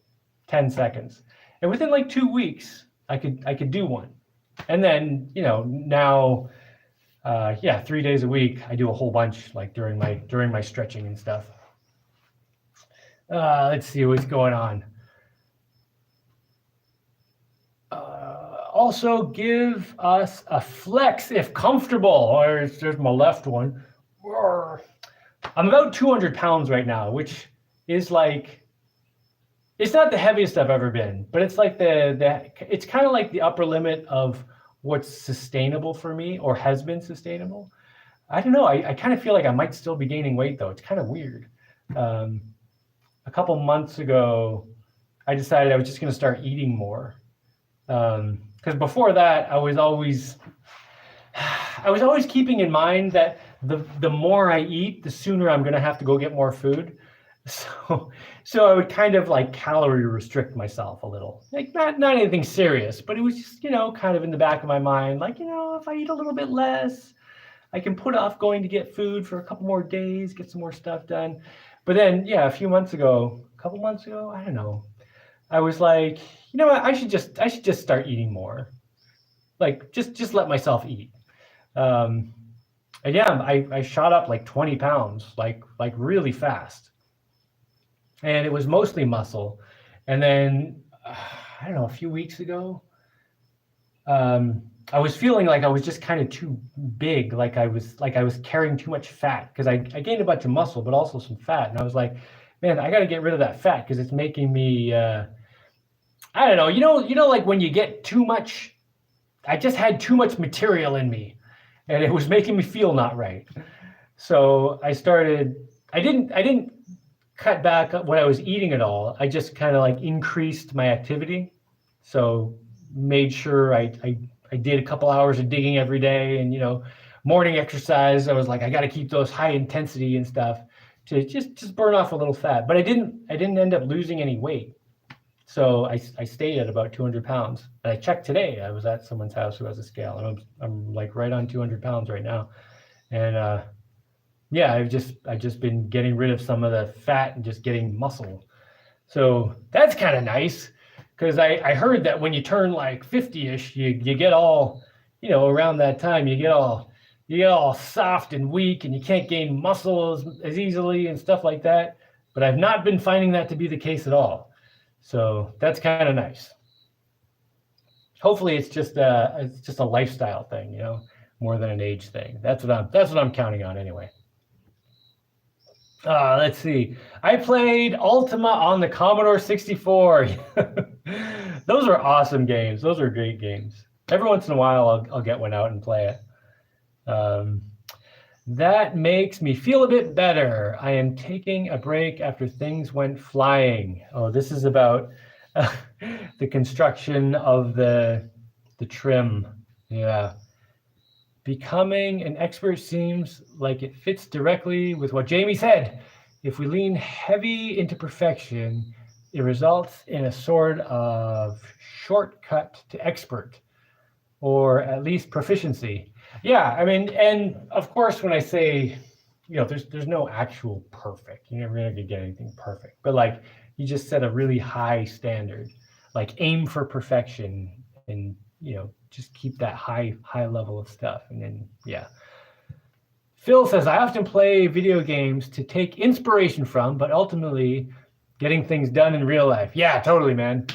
Speaker 1: 10 seconds. And within like 2 weeks, I could do one. And then, now 3 days a week, I do a whole bunch, like during my stretching and stuff. Let's see what's going on. Also, give us a flex if comfortable. There's my left one. I'm about 200 pounds right now, which is like, it's not the heaviest I've ever been, but it's like it's kind of like the upper limit of what's sustainable for me, or has been sustainable. I don't know. I kind of feel like I might still be gaining weight though. It's kind of weird. A couple months ago, I decided I was just going to start eating more. Because before that, I was always keeping in mind that the more I eat, the sooner I'm going to have to go get more food. So I would kind of like calorie restrict myself a little, like not anything serious, but it was just, kind of in the back of my mind, like, if I eat a little bit less, I can put off going to get food for a couple more days, get some more stuff done. But then, yeah, a couple months ago, I don't know, I was like, you know what, I should just start eating more, like just let myself eat. Um, and yeah, I shot up like 20 pounds, like really fast. And it was mostly muscle. And then I don't know, a few weeks ago, I was feeling like I was just kind of too big, like I was carrying too much fat, because I gained a bunch of muscle, but also some fat. And I was like, man, I got to get rid of that fat because it's making me, I don't know, like when you get too much, I just had too much material in me, and it was making me feel not right. So I didn't cut back what I was eating at all. I just kind of like increased my activity. So made sure I did a couple hours of digging every day, and morning exercise. I was like, I got to keep those high intensity and stuff to just burn off a little fat. But I didn't end up losing any weight. So I stayed at about 200 pounds. And I checked today. I was at someone's house who has a scale, and I'm like right on 200 pounds right now. And yeah, I've just been getting rid of some of the fat and just getting muscle. So that's kind of nice, because I heard that when you turn like 50-ish, you get all, around that time, you get all soft and weak, and you can't gain muscle as easily and stuff like that. But I've not been finding that to be the case at all. So that's kind of nice. Hopefully it's just a lifestyle thing, more than an age thing. That's what I'm counting on anyway. Let's see. I played Ultima on the Commodore 64. Those are awesome games. Those are great games. Every once in a while, I'll get one out and play it. That makes me feel a bit better. I am taking a break after things went flying. Oh, this is about the construction of the trim. Yeah. Becoming an expert seems like it fits directly with what Jaimie said. If we lean heavy into perfection, it results in a sort of shortcut to expert, or at least proficiency. Yeah, I mean, and of course, when I say, there's no actual perfect. You're never gonna get anything perfect, but like you just set a really high standard, like aim for perfection, and just keep that high level of stuff. And then, yeah. Phil says, I often play video games to take inspiration from, but ultimately getting things done in real life. Yeah, totally, man.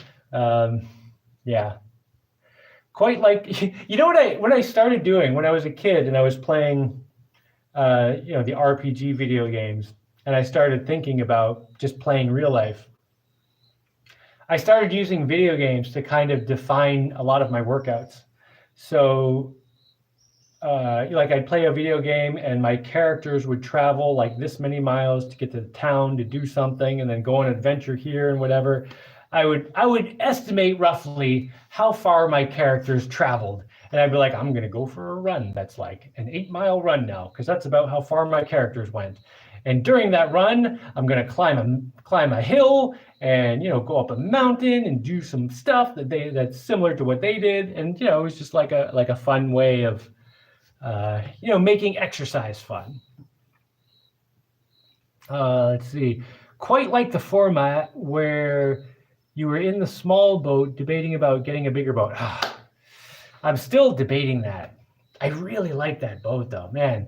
Speaker 1: Yeah. Quite like, what I started doing when I was a kid and I was playing, the RPG video games, and I started thinking about just playing real life. I started using video games to kind of define a lot of my workouts. So, like I'd play a video game and my characters would travel like this many miles to get to the town to do something, and then go on an adventure here and whatever. I would estimate roughly how far my characters traveled. And I'd be like, I'm going to go for a run. That's like an 8-mile run now, because that's about how far my characters went. And during that run, I'm going to climb a hill and, go up a mountain and do some stuff that's similar to what they did. And, it was just like a fun way of, making exercise fun. Let's see. Quite like the format where you were in the small boat debating about getting a bigger boat. I'm still debating that. I really like that boat though, man.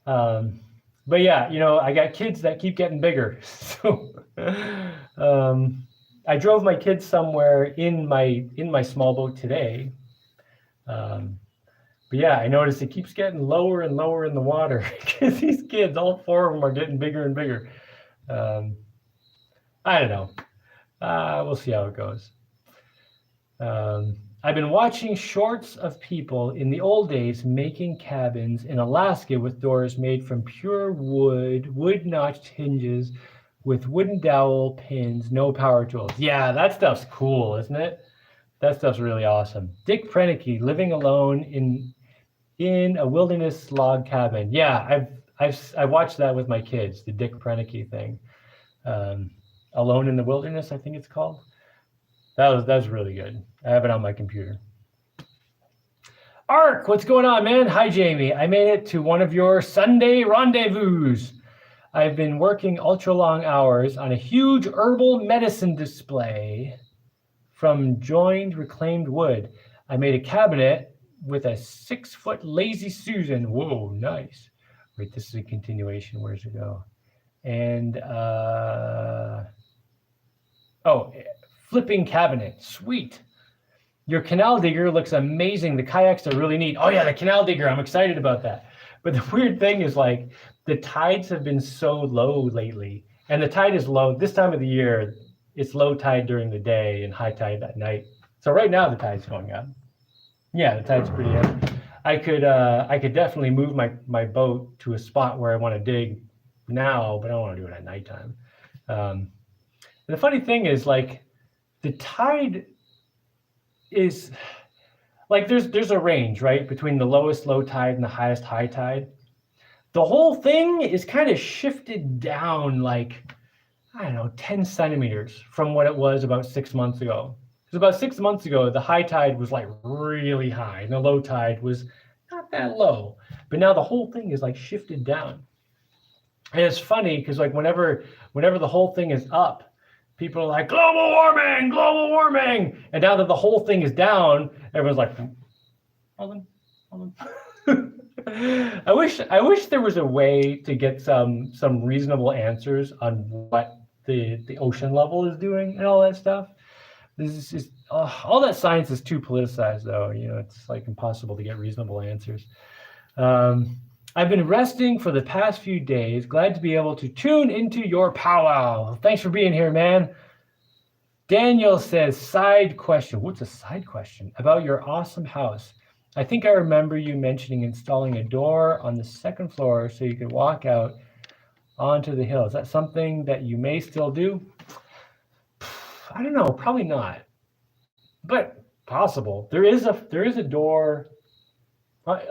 Speaker 1: But yeah, I got kids that keep getting bigger. So I drove my kids somewhere in my small boat today. But yeah, I noticed it keeps getting lower and lower in the water, because these kids, all 4 of them, are getting bigger and bigger. I don't know. We'll see how it goes. I've been watching shorts of people in the old days making cabins in Alaska with doors made from pure wood-notched hinges with wooden dowel pins, no power tools. Yeah, that stuff's cool, isn't it? That stuff's really awesome. Dick Prenicky, living alone in a wilderness log cabin. Yeah, I've watched that with my kids, the Dick Prenicky thing. Alone in the Wilderness, I think it's called. That was really good. I have it on my computer. Ark, what's going on, man? Hi, Jaimie. I made it to one of your Sunday rendezvous. I've been working ultra long hours on a huge herbal medicine display from joined reclaimed wood. I made a cabinet with a 6-foot lazy Susan. Whoa, nice. Wait, this is a continuation. Where's it go? And flipping cabinet. Sweet. Your canal digger looks amazing. The kayaks are really neat. Oh yeah, the canal digger. I'm excited about that. But the weird thing is, like, the tides have been so low lately, and the tide is low this time of the year. It's low tide during the day and high tide at night. So right now the tide's going up. Yeah, the tide's pretty up. I could definitely move my boat to a spot where I want to dig now, but I don't want to do it at nighttime. The funny thing is, like, the tide is like, there's a range, right, between the lowest low tide and the highest high tide. The whole thing is kind of shifted down, like, I don't know, 10 centimeters from what it was about 6 months ago. Because about 6 months ago, the high tide was like really high and the low tide was not that low. But now the whole thing is like shifted down. And it's funny because, like, whenever the whole thing is up, people are like, global warming, global warming. And now that the whole thing is down, everyone's like, hold on. I wish there was a way to get some reasonable answers on what the ocean level is doing and all that stuff. This is just, all that science is too politicized, though. You know, it's like impossible to get reasonable answers. I've been resting for the past few days. Glad to be able to tune into your powwow. Thanks for being here, man. Daniel says, side question. What's a side question? About your awesome house. I think I remember you mentioning installing a door on the second floor so you could walk out onto the hill. Is that something that you may still do? I don't know, probably not, but possible. There is a door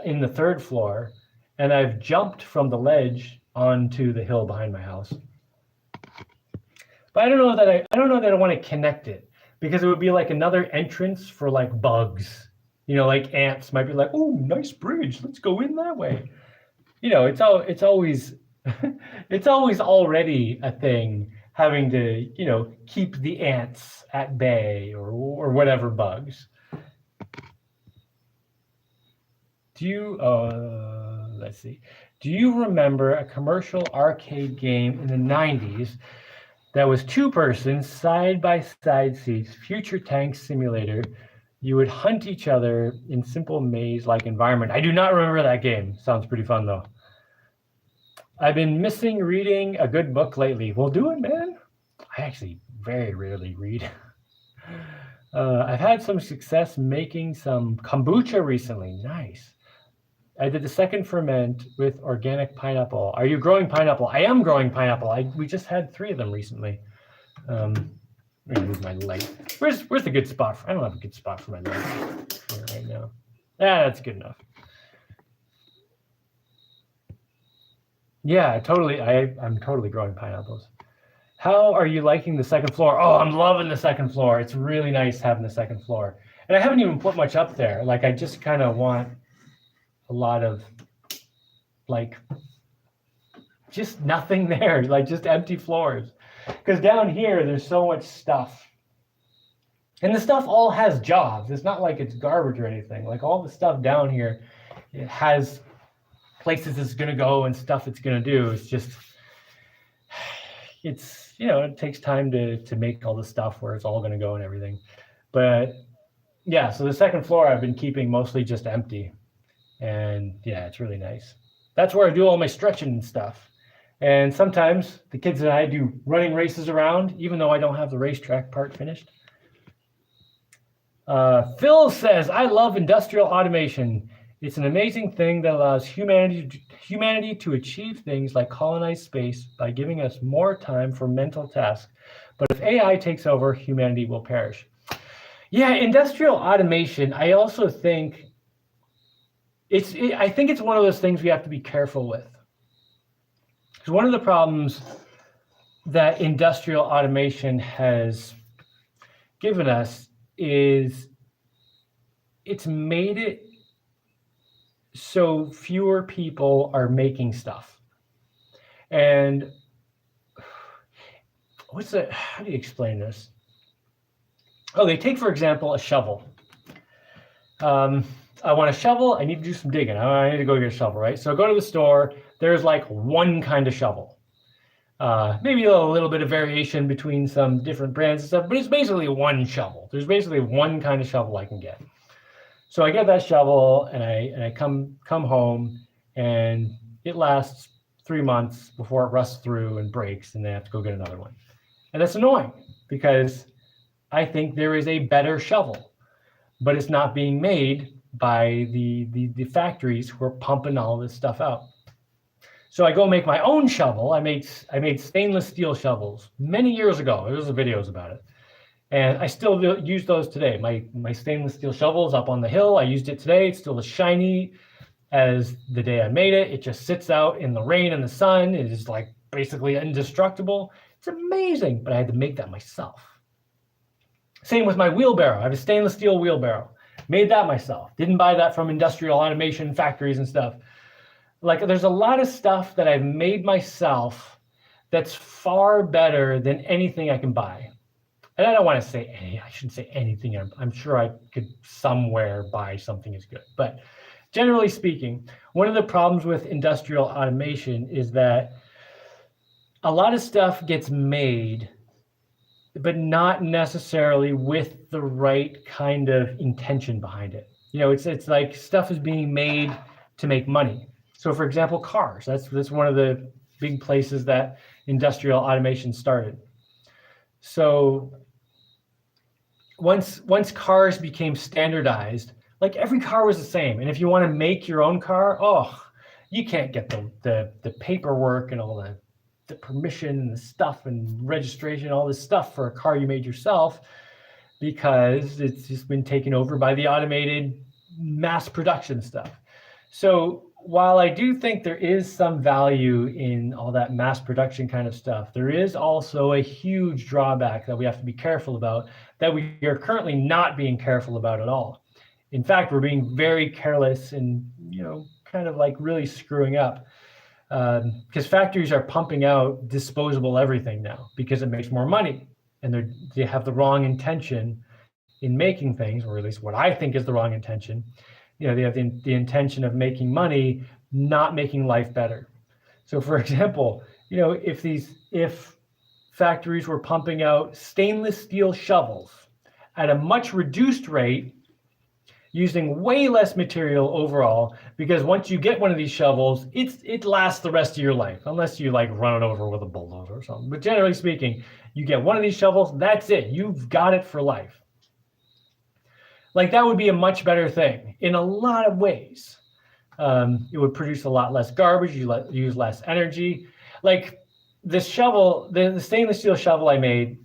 Speaker 1: in the third floor, and I've jumped from the ledge onto the hill behind my house. But I don't know that I want to connect it, because it would be like another entrance for like bugs. You know, like ants might be like, oh, nice bridge, let's go in that way. You know, it's always it's always already a thing having to, you know, keep the ants at bay or whatever bugs. Do you let's see. Do you remember a commercial arcade game in the 90s that was two-person, side-by-side seats, future tank simulator? You would hunt each other in simple maze-like environment. I do not remember that game. Sounds pretty fun, though. I've been missing reading a good book lately. Well, do it, man. I actually very rarely read. I've had some success making some kombucha recently. Nice. I did the second ferment with organic pineapple. Are you growing pineapple? I am growing pineapple. We just had 3 of them recently. I'm gonna move my leg. Where's the good spot? I don't have a good spot for my leg right now. That's good enough. Yeah, totally. I'm totally growing pineapples. How are you liking the second floor? Oh, I'm loving the second floor. It's really nice having the second floor. And I haven't even put much up there. Like, I just kind of want a lot of, like, just nothing there, like just empty floors. Because down here, there's so much stuff. And the stuff all has jobs. It's not like it's garbage or anything. Like, all the stuff down here, it has places it's going to go and stuff it's going to do. It's just, it's, you know, it takes time to make all the stuff where it's all going to go and everything. But yeah, so the second floor I've been keeping mostly just empty. And yeah, it's really nice. That's where I do all my stretching and stuff. And sometimes the kids and I do running races around, even though I don't have the racetrack part finished. Phil says, I love industrial automation. It's an amazing thing that allows humanity to achieve things like colonize space by giving us more time for mental tasks. But if AI takes over, humanity will perish. Yeah, industrial automation, I also think I think it's one of those things we have to be careful with. Because one of the problems that industrial automation has given us is it's made it so fewer people are making stuff. And how do you explain this? Okay, take for example a shovel. I want a shovel, I need to do some digging. I need to go get a shovel, right? So I go to the store, there's like one kind of shovel. Maybe a little bit of variation between some different brands and stuff, but it's basically one shovel. There's basically one kind of shovel I can get. So I get that shovel and I come home, and it lasts 3 months before it rusts through and breaks, and then I have to go get another one. And that's annoying because I think there is a better shovel, but it's not being made by the factories who are pumping all this stuff out. So I go make my own shovel. I made stainless steel shovels many years ago. There's videos about it. And I still use those today. My stainless steel shovel is up on the hill. I used it today. It's still as shiny as the day I made it. It just sits out in the rain and the sun. It is like basically indestructible. It's amazing, but I had to make that myself. Same with my wheelbarrow. I have a stainless steel wheelbarrow. Made that myself. Didn't buy that from industrial automation factories and stuff. Like, there's a lot of stuff that I've made myself that's far better than anything I can buy. And I don't want to say I shouldn't say anything. I'm sure I could somewhere buy something as good. But generally speaking, one of the problems with industrial automation is that a lot of stuff gets made, but not necessarily with the right kind of intention behind it. You know, it's like stuff is being made to make money. So for example, cars, that's one of the big places that industrial automation started. So once cars became standardized, like every car was the same. And if you want to make your own car, you can't get the paperwork and all the permission and the stuff and registration, all this stuff for a car you made yourself, because it's just been taken over by the automated mass production stuff. So while I do think there is some value in all that mass production kind of stuff, there is also a huge drawback that we have to be careful about, that we are currently not being careful about at all. In fact, we're being very careless and, kind of like really screwing up. Because factories are pumping out disposable everything now because it makes more money, and they have the wrong intention in making things, or at least what I think is the wrong intention. They have the intention of making money, not making life better. So for example, if factories were pumping out stainless steel shovels at a much reduced rate, using way less material overall, because once you get one of these shovels, it lasts the rest of your life, unless you like run it over with a bulldozer or something. But generally speaking, you get one of these shovels, that's it. You've got it for life. Like, that would be a much better thing in a lot of ways. It would produce a lot less garbage. You use less energy. Like this shovel, the stainless steel shovel I made,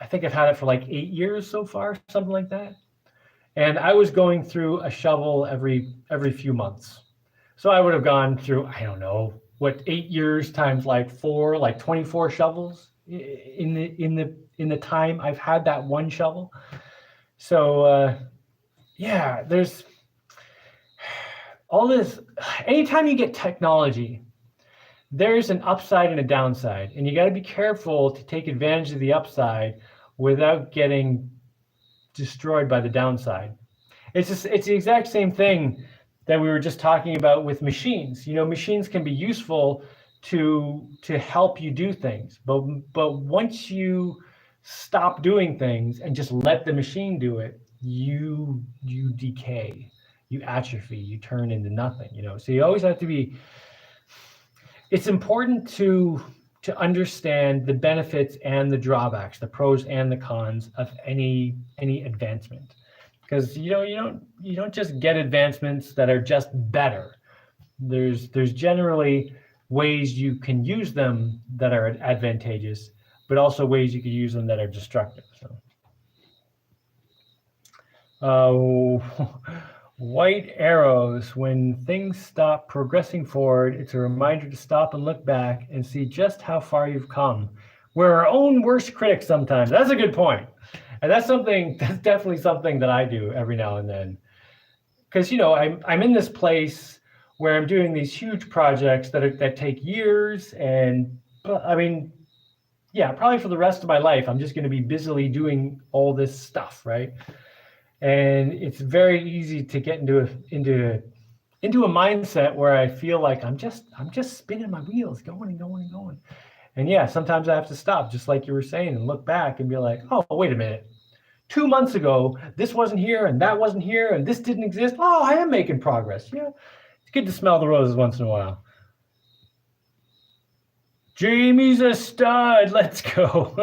Speaker 1: I think I've had it for like 8 years so far, something like that. And I was going through a shovel every few months. So I would have gone through, I don't know, 8 years times like 4, like 24 shovels in the time I've had that one shovel. So there's all this. Anytime you get technology, there's an upside and a downside, and you got to be careful to take advantage of the upside without getting destroyed by the downside. It's the exact same thing that we were just talking about with machines. Machines can be useful to help you do things, but once you stop doing things and just let the machine do it, you decay, you atrophy, you turn into nothing. So you always have to be. It's important to understand the benefits and the drawbacks, the pros and the cons of any advancement, because you don't just get advancements that are just better. There's generally ways you can use them that are advantageous, but also ways you can use them that are destructive. So white arrows. When things stop progressing forward, it's a reminder to stop and look back and see just how far you've come. We're our own worst critics sometimes. That's a good point. And that's definitely something that I do every now and then. Because, I'm in this place where I'm doing these huge projects that take years. And I mean, yeah, probably for the rest of my life, I'm just going to be busily doing all this stuff, right? And it's very easy to get into a mindset where I feel like I'm just spinning my wheels, going and going and going. And yeah, sometimes I have to stop, just like you were saying, and look back and be like, oh, wait a minute. 2 months ago, this wasn't here and that wasn't here and this didn't exist. Oh, I am making progress. Yeah, it's good to smell the roses once in a while. Jaimie's a stud. Let's go.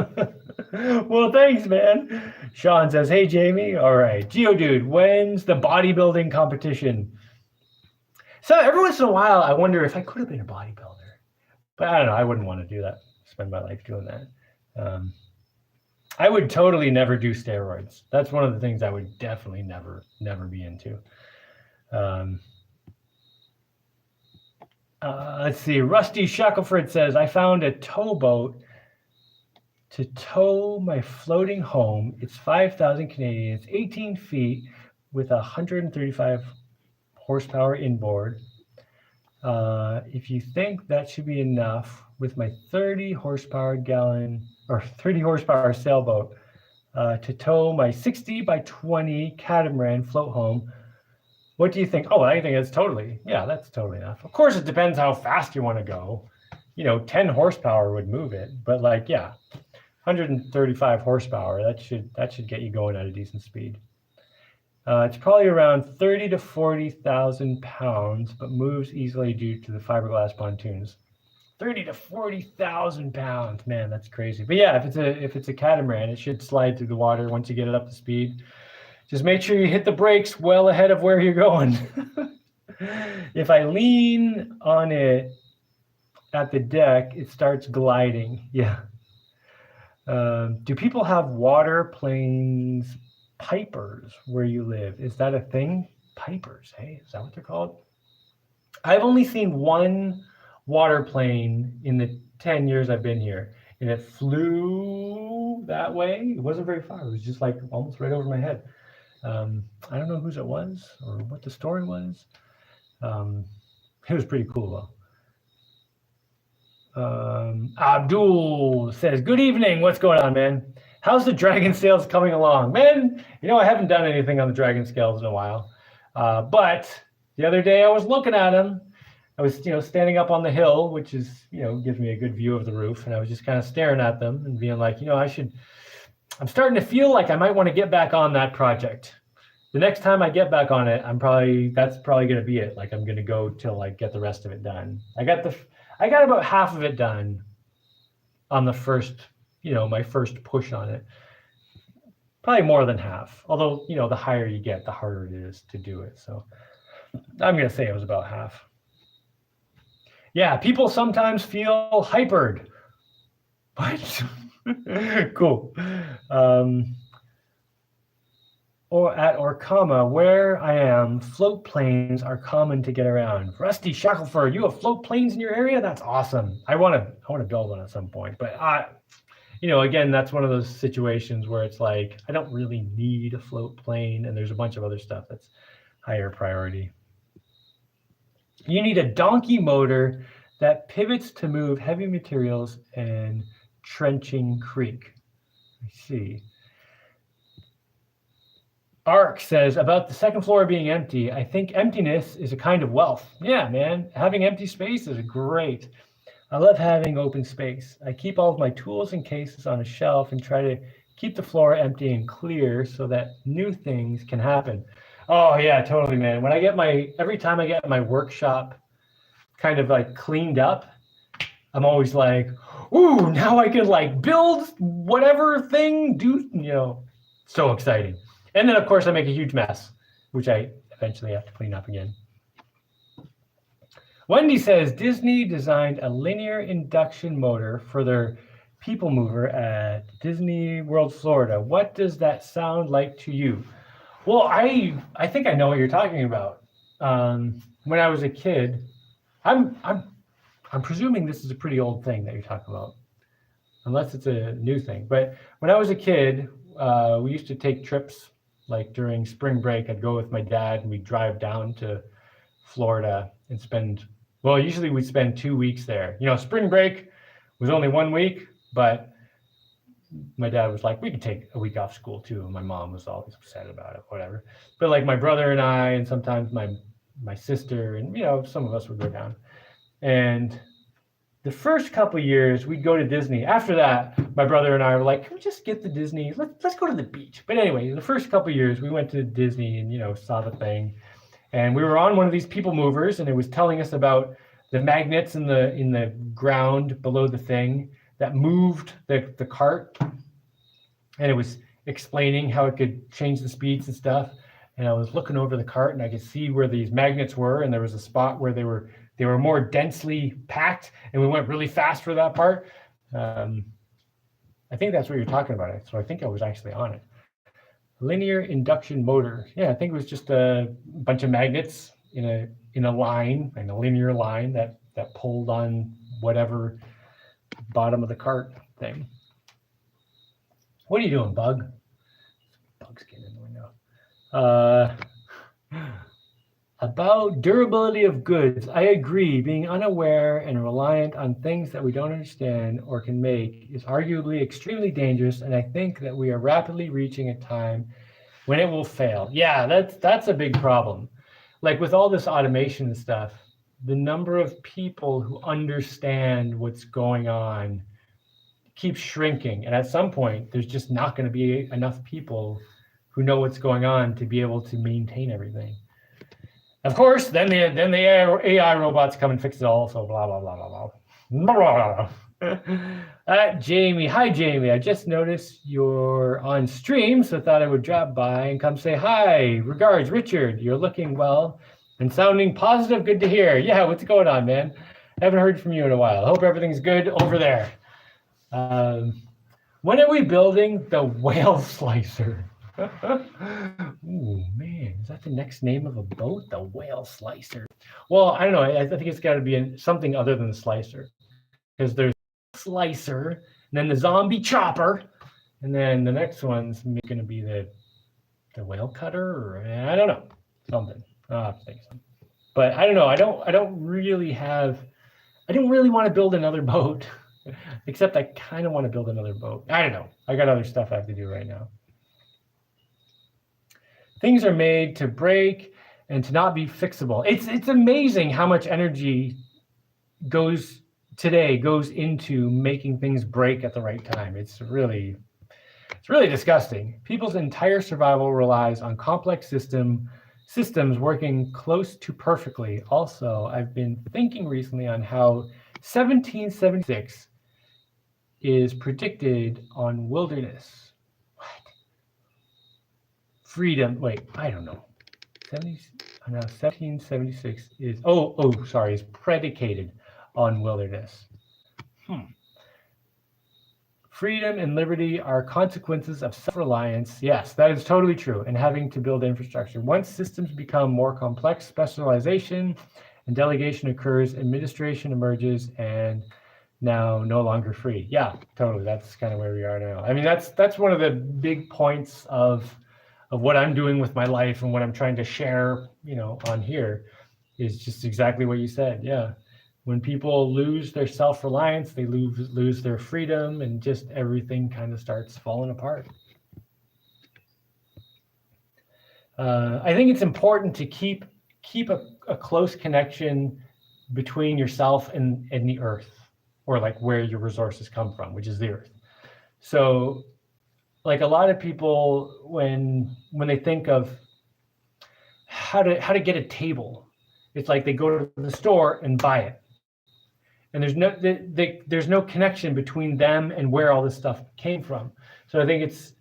Speaker 1: Well, thanks, man. Sean says, hey, Jaimie. All right. Geodude, when's the bodybuilding competition? So every once in a while, I wonder if I could have been a bodybuilder. But I don't know. I wouldn't want to do that. Spend my life doing that. I would totally never do steroids. That's one of the things I would definitely never be into. Let's see. Rusty Shackelford says, I found a towboat to tow my floating home. It's 5,000 Canadian. It's 18 feet with 135 horsepower inboard. If you think that should be enough with my 30 horsepower sailboat to tow my 60 by 20 catamaran float home, what do you think? Oh, I think that's totally enough. Of course, it depends how fast you want to go. 10 horsepower would move it, but 135 horsepower, that should get you going at a decent speed. It's probably around 30 to 40,000 pounds, but moves easily due to the fiberglass pontoons. 30 to 40,000 pounds, man, that's crazy. But yeah, if it's a catamaran, it should slide through the water once you get it up to speed. Just make sure you hit the brakes well ahead of where you're going. If I lean on it at the deck, it starts gliding. Yeah. Do people have water planes, pipers, where you live? Is that a thing? Pipers, hey, is that what they're called? I've only seen one water plane in the 10 years I've been here, and it flew that way. It wasn't very far. It was just almost right over my head. I don't know whose it was or what the story was. It was pretty cool though. Abdul says, good evening. What's going on, man? How's the dragon scales coming along? Man, I haven't done anything on the dragon scales in a while. But the other day I was looking at them. I was, standing up on the hill, which is, gives me a good view of the roof. And I was just kind of staring at them and being like, I'm starting to feel like I might want to get back on that project. The next time I get back on it, that's probably going to be it. I'm going to go till I get the rest of it done. I got about half of it done on the first, my first push on it. Probably more than half. Although, the higher you get, the harder it is to do it. So I'm going to say it was about half. Yeah, people sometimes feel hypered. What? Cool. Or at Orkama, where I am, float planes are common to get around. Rusty Shackelford, you have float planes in your area? That's awesome. I want to build one at some point. But again, that's one of those situations where it's like I don't really need a float plane, and there's a bunch of other stuff that's higher priority. You need a donkey motor that pivots to move heavy materials and trenching creek. I see. Ark says, about the second floor being empty, I think emptiness is a kind of wealth. Yeah, man. Having empty space is great. I love having open space. I keep all of my tools and cases on a shelf and try to keep the floor empty and clear so that new things can happen. Oh, yeah, totally, man. Every time I get my workshop kind of cleaned up, I'm always like, ooh, now I can build whatever thing, so exciting. And then of course I make a huge mess, which I eventually have to clean up again. Wendy says, Disney designed a linear induction motor for their people mover at Disney World, Florida. What does that sound like to you? Well, I think I know what you're talking about. When I was a kid, I'm presuming this is a pretty old thing that you're talking about. unless it's a new thing. But when I was a kid, we used to take trips. Like during spring break, I'd go with my dad and we'd drive down to Florida and usually we'd spend 2 weeks there. Spring break was only 1 week, but my dad was like, we could take a week off school too. And my mom was always upset about it, whatever. But like my brother and I, and sometimes my sister, and some of us would go down. And the first couple of years, we'd go to Disney. After that, my brother and I were like, can we just get to Disney? Let's go to the beach. But anyway, the first couple of years, we went to Disney and saw the thing. And we were on one of these people movers, and it was telling us about the magnets in the ground below the thing that moved the cart. And it was explaining how it could change the speeds and stuff. And I was looking over the cart, and I could see where these magnets were, and there was a spot where they were more densely packed, and we went really fast for that part. I think that's what you're talking about. So I think I was actually on it. Linear induction motor. Yeah, I think it was just a bunch of magnets in a line, in a linear line that pulled on whatever bottom of the cart thing. What are you doing, Bug? Bug's getting in the window. About durability of goods, I agree. Being unaware and reliant on things that we don't understand or can make is arguably extremely dangerous, and I think that we are rapidly reaching a time when it will fail. Yeah, that's a big problem. Like with all this automation and stuff, the number of people who understand what's going on keeps shrinking, and at some point, there's just not going to be enough people who know what's going on to be able to maintain everything. Of course, then the AI robots come and fix it all. So blah blah blah blah blah. Jaimie, hi Jaimie. I just noticed you're on stream, so thought I would drop by and come say hi. Regards, Richard. You're looking well and sounding positive. Good to hear. Yeah, what's going on, man? Haven't heard from you in a while. Hope everything's good over there. When are we building the whale slicer? Ooh, man, is that the next name of a boat? The whale slicer. Well, I don't know. I think it's got to be something other than the slicer, because there's slicer, and then the zombie chopper, and then the next one's going to be the whale cutter, or I don't know, something. I think so. But I don't know. I don't really want to build another boat, except I kind of want to build another boat. I don't know. I got other stuff I have to do right now. Things are made to break and to not be fixable. It's amazing how much energy goes into making things break at the right time. It's really disgusting. People's entire survival relies on complex systems working close to perfectly. Also, I've been thinking recently on how 1776 is predicted on wilderness. Freedom. Wait, I don't know. 1776 is is predicated on wilderness. Freedom and liberty are consequences of self-reliance. Yes, that is totally true. And having to build infrastructure. Once systems become more complex, specialization and delegation occurs, administration emerges, and now no longer free. Yeah, totally. That's kind of where we are now. I mean, that's one of the big points of what I'm doing with my life and what I'm trying to share, on here, is just exactly what you said. Yeah. When people lose their self-reliance, they lose their freedom, and just everything kind of starts falling apart. I think it's important to keep a close connection between yourself and the earth, or like where your resources come from, which is the earth. So like a lot of people, when they think of how to get a table, it's like they go to the store and buy it, and there's no connection between them and where all this stuff came from. So I think it's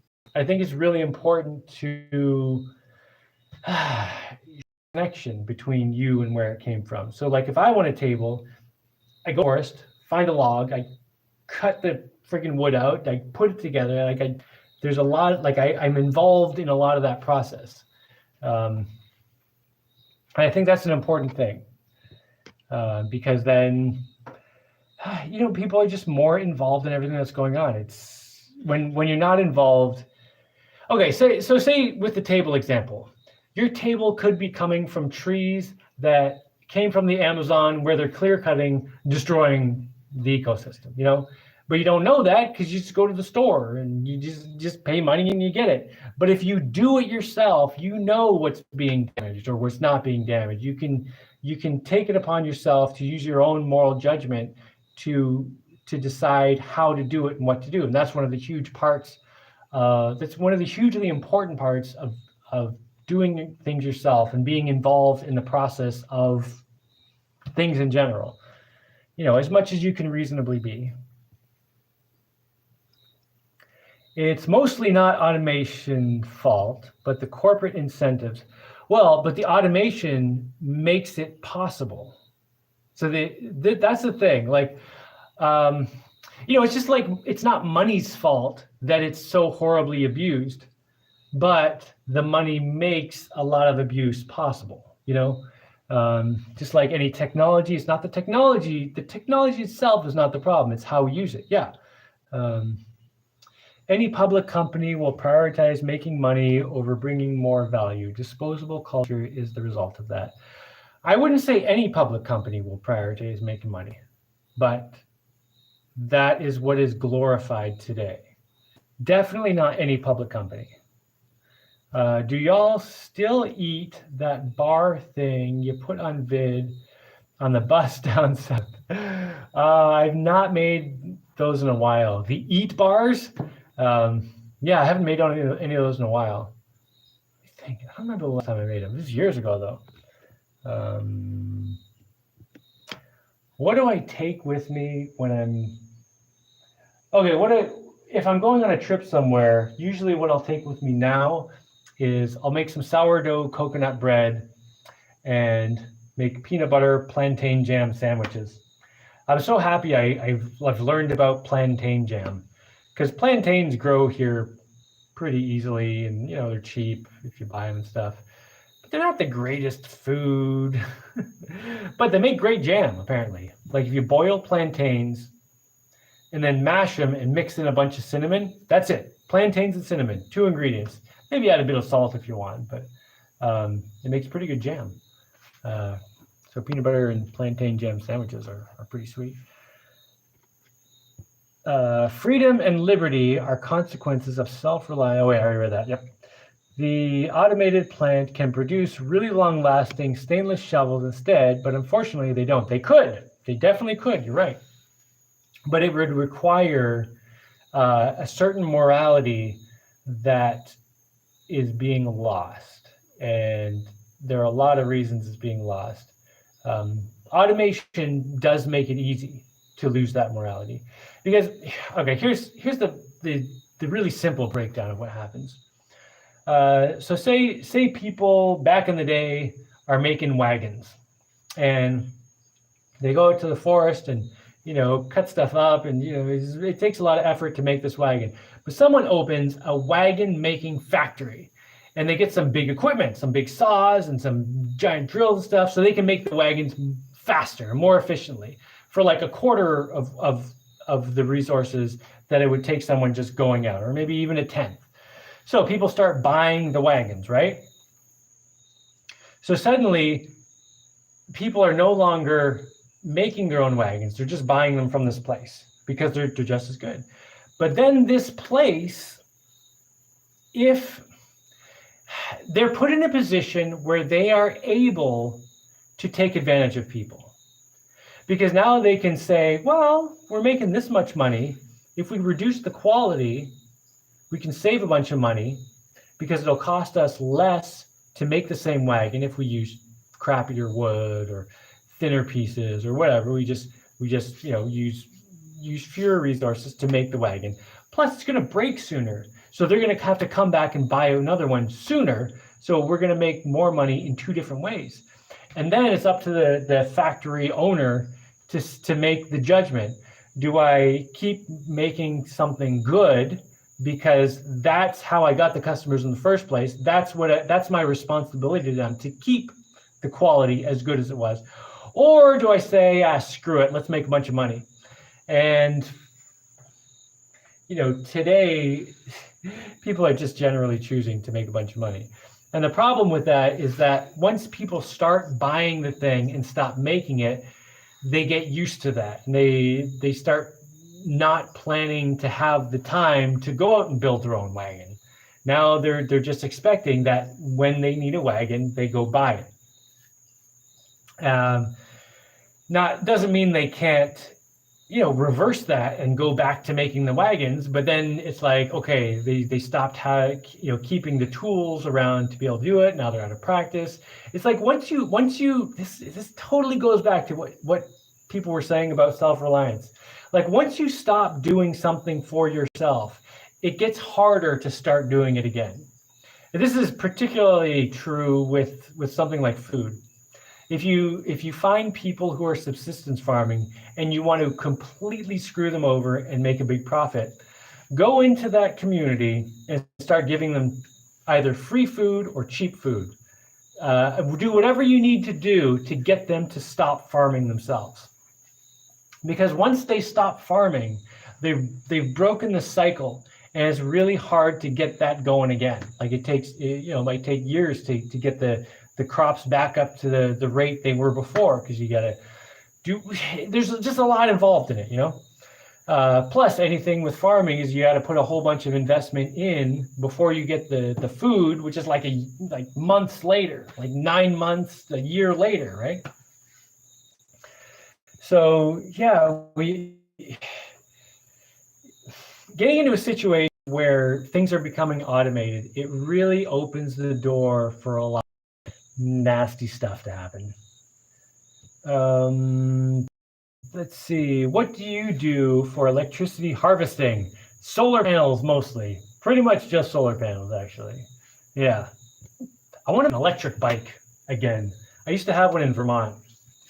Speaker 1: really important to connection between you and where it came from. So like if I want a table, I go forest, find a log, I cut the freaking wood out, I put it together, there's a lot, I'm involved in a lot of that process. And I think that's an important thing, because then people are just more involved in everything that's going on. It's when you're not involved. Okay, say with the table example, your table could be coming from trees that came from the Amazon where they're clear cutting, destroying the ecosystem. But you don't know that because you just go to the store and you just pay money and you get it. But if you do it yourself, you know what's being damaged or what's not being damaged. You can take it upon yourself to use your own moral judgment to decide how to do it and what to do. And that's one of the huge parts. That's one of the hugely important parts of doing things yourself and being involved in the process of things in general, as much as you can reasonably be. It's mostly not automation fault, but the corporate incentives. Well, but the automation makes it possible. So that's the thing. Like, it's just like, it's not money's fault that it's so horribly abused, but the money makes a lot of abuse possible, just like any technology. It's not the technology itself is not the problem. It's how we use it. Yeah. Any public company will prioritize making money over bringing more value. Disposable culture is the result of that. I wouldn't say any public company will prioritize making money, but that is what is glorified today. Definitely not any public company. Do y'all still eat that bar thing you put on vid on the bus down south? I've not made those in a while. The eat bars? Yeah, I haven't made any of those in a while. I don't remember the last time I made them. This was years ago, though. What do I take with me when I'm... Okay, if I'm going on a trip somewhere, usually what I'll take with me now is I'll make some sourdough coconut bread and make peanut butter plantain jam sandwiches. I'm so happy I've learned about plantain jam, because plantains grow here pretty easily and they're cheap if you buy them and stuff. But they're not the greatest food, but they make great jam apparently. Like if you boil plantains and then mash them and mix in a bunch of cinnamon, that's it. Plantains and cinnamon, 2 ingredients. Maybe add a bit of salt if you want, but it makes pretty good jam. So peanut butter and plantain jam sandwiches are pretty sweet. Freedom and liberty are consequences of self-reliance. Oh wait, I already read that. Yep. The automated plant can produce really long-lasting stainless shovels instead, but unfortunately they don't. They could. They definitely could. You're right. But it would require a certain morality that is being lost, and there are a lot of reasons it's being lost. Automation does make it easy to lose that morality, because here's the really simple breakdown of what happens. So say people back in the day are making wagons, and they go out to the forest and cut stuff up, and it takes a lot of effort to make this wagon. But someone opens a wagon making factory, and they get some big equipment, some big saws and some giant drills and stuff, so they can make the wagons faster and more efficiently for like a quarter of the resources that it would take someone just going out, or maybe even a tenth. So people start buying the wagons, right? So suddenly people are no longer making their own wagons. They're just buying them from this place because they're just as good. But then this place, if they're put in a position where they are able to take advantage of people, because now they can say, well, we're making this much money. If we reduce the quality, we can save a bunch of money because it'll cost us less to make the same wagon if we use crappier wood or thinner pieces or whatever. We just use fewer resources to make the wagon. Plus, it's going to break sooner, so they're going to have to come back and buy another one sooner. So we're going to make more money in 2 different ways. And then it's up to the factory owner to make the judgment. Do I keep making something good because that's how I got the customers in the first place? That's my responsibility to them, to keep the quality as good as it was. Or do I say, screw it, let's make a bunch of money? And today people are just generally choosing to make a bunch of money. And the problem with that is that once people start buying the thing and stop making it, they get used to that. And they start not planning to have the time to go out and build their own wagon. Now they're just expecting that when they need a wagon, they go buy it. Not doesn't mean they can't reverse that and go back to making the wagons, but then it's like, okay, they stopped keeping the tools around to be able to do it. Now they're out of practice. It's like once you this totally goes back to what people were saying about self-reliance. Like once you stop doing something for yourself, it gets harder to start doing it again. And this is particularly true with something like food. If you find people who are subsistence farming and you want to completely screw them over and make a big profit, go into that community and start giving them either free food or cheap food. Do whatever you need to do to get them to stop farming themselves. Because once they stop farming, they've broken the cycle, and it's really hard to get that going again. Like it might take years to get the crops back up to the rate they were before, because you got to there's just a lot involved in it, plus anything with farming is you got to put a whole bunch of investment in before you get the food, which is like months later, like 9 months, a year later, right? So yeah, getting into a situation where things are becoming automated, it really opens the door for a lot of nasty stuff to happen. Let's see. What do you do for electricity harvesting? Solar panels mostly. Pretty much just solar panels, actually. Yeah. I want an electric bike again. I used to have one in Vermont.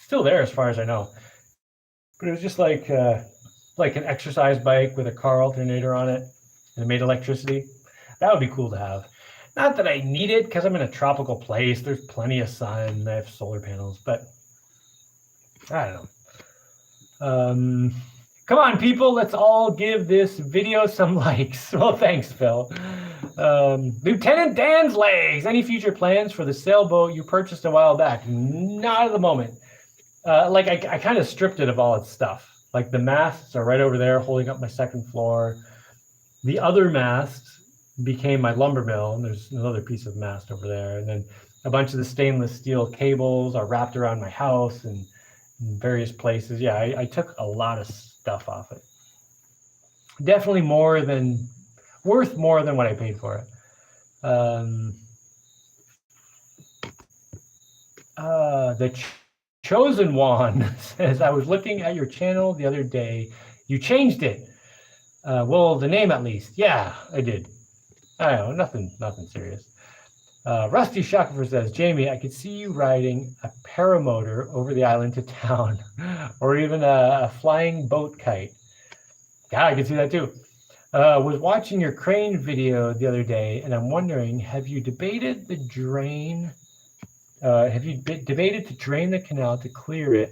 Speaker 1: Still there as far as I know. But it was just like an exercise bike with a car alternator on it, and it made electricity. That would be cool to have. Not that I need it, because I'm in a tropical place. There's plenty of sun. I have solar panels, but I don't know. Come on, people. Let's all give this video some likes. Well, thanks, Phil. Lieutenant Dan's legs. Any future plans for the sailboat you purchased a while back? Not at the moment. I kind of stripped it of all its stuff. Like the masts are right over there holding up my second floor. The other mast became my lumber mill, and there's another piece of mast over there. And then a bunch of the stainless steel cables are wrapped around my house and in various places. Yeah, I took a lot of stuff off it. Definitely worth more than what I paid for it. The Chosen One says, I was looking at your channel the other day. You changed it. Well, the name at least. Yeah, I did. I don't know, nothing serious. Rusty Shackelford says, Jaimie, I could see you riding a paramotor over the island to town, or even a flying boat kite. Yeah, I could see that too. Was watching your crane video the other day, and I'm wondering, have you debated to drain the canal to clear it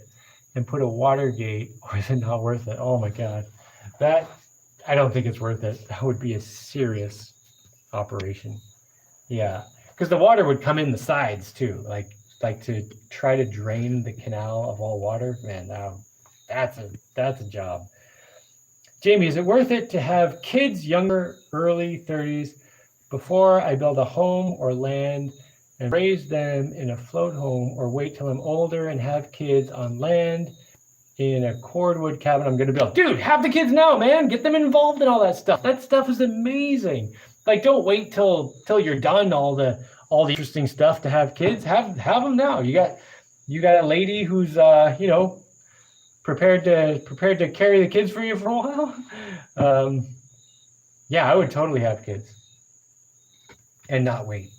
Speaker 1: and put a water gate, or is it not worth it? Oh my God, I don't think it's worth it. That would be a serious operation. Yeah, because the water would come in the sides too. Like to try to drain the canal of all water, man, that's a job. Jaimie, is it worth it to have kids younger, early 30s, before I build a home or land and raise them in a float home, or wait till I'm older and have kids on land in a cordwood cabin I'm going to build? Dude, have the kids now, man. Get them involved in all that stuff. That stuff is amazing. Like, don't wait till you're done all the interesting stuff to have kids. Have them now. You got a lady who's prepared to carry the kids for you for a while. Yeah, I would totally have kids and not wait.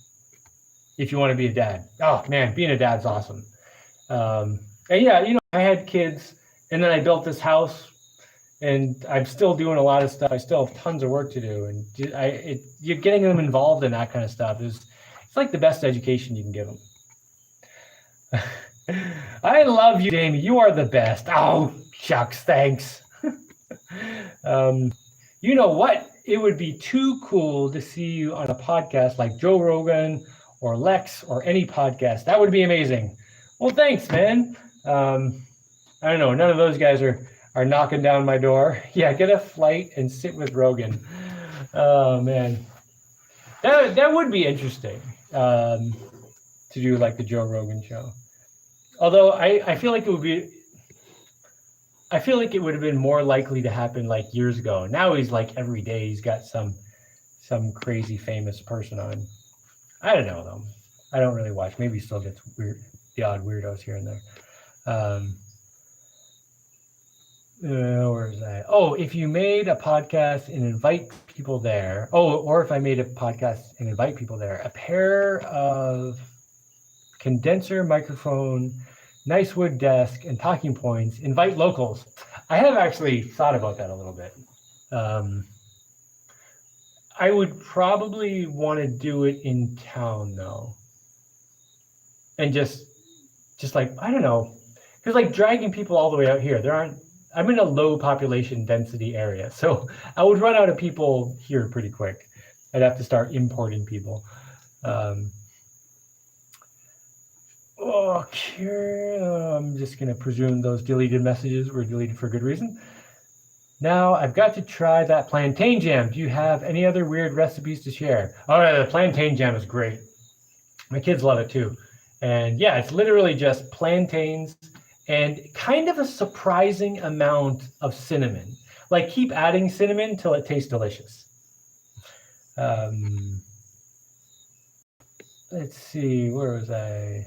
Speaker 1: If you want to be a dad. Oh man, being a dad's awesome. And yeah, I had kids, and then I built this house, and I'm still doing a lot of stuff. I still have tons of work to do, and you're getting them involved in that kind of stuff it's like the best education you can give them. I love you, Jaimie. You are the best. Oh, shucks, thanks. You know what? It would be too cool to see you on a podcast like Joe Rogan or Lex or any podcast. That would be amazing. Well, thanks, man. I don't know. None of those guys are knocking down my door. Yeah, get a flight and sit with Rogan. Oh man, that would be interesting to do like the Joe Rogan show. Although I feel like it would be. I feel like it would have been more likely to happen like years ago. Now he's like every day he's got some crazy famous person on. I don't know though. I don't really watch. Maybe he still gets the odd weirdos here and there. Where is that? Oh, if you made a podcast and invite people there. Oh, or if I made a podcast and invite people there, a pair of condenser microphone, nice wood desk, and talking points, invite locals. I have actually thought about that a little bit. I would probably want to do it in town though. And just like, I don't know, because like dragging people all the way out here, I'm in a low population density area. So I would run out of people here pretty quick. I'd have to start importing people. Okay, I'm just going to presume those deleted messages were deleted for good reason. Now I've got to try that plantain jam. Do you have any other weird recipes to share? Oh, yeah, the plantain jam is great. My kids love it too. And yeah, it's literally just plantains and kind of a surprising amount of cinnamon. Like keep adding cinnamon until it tastes delicious. Let's see, where was I?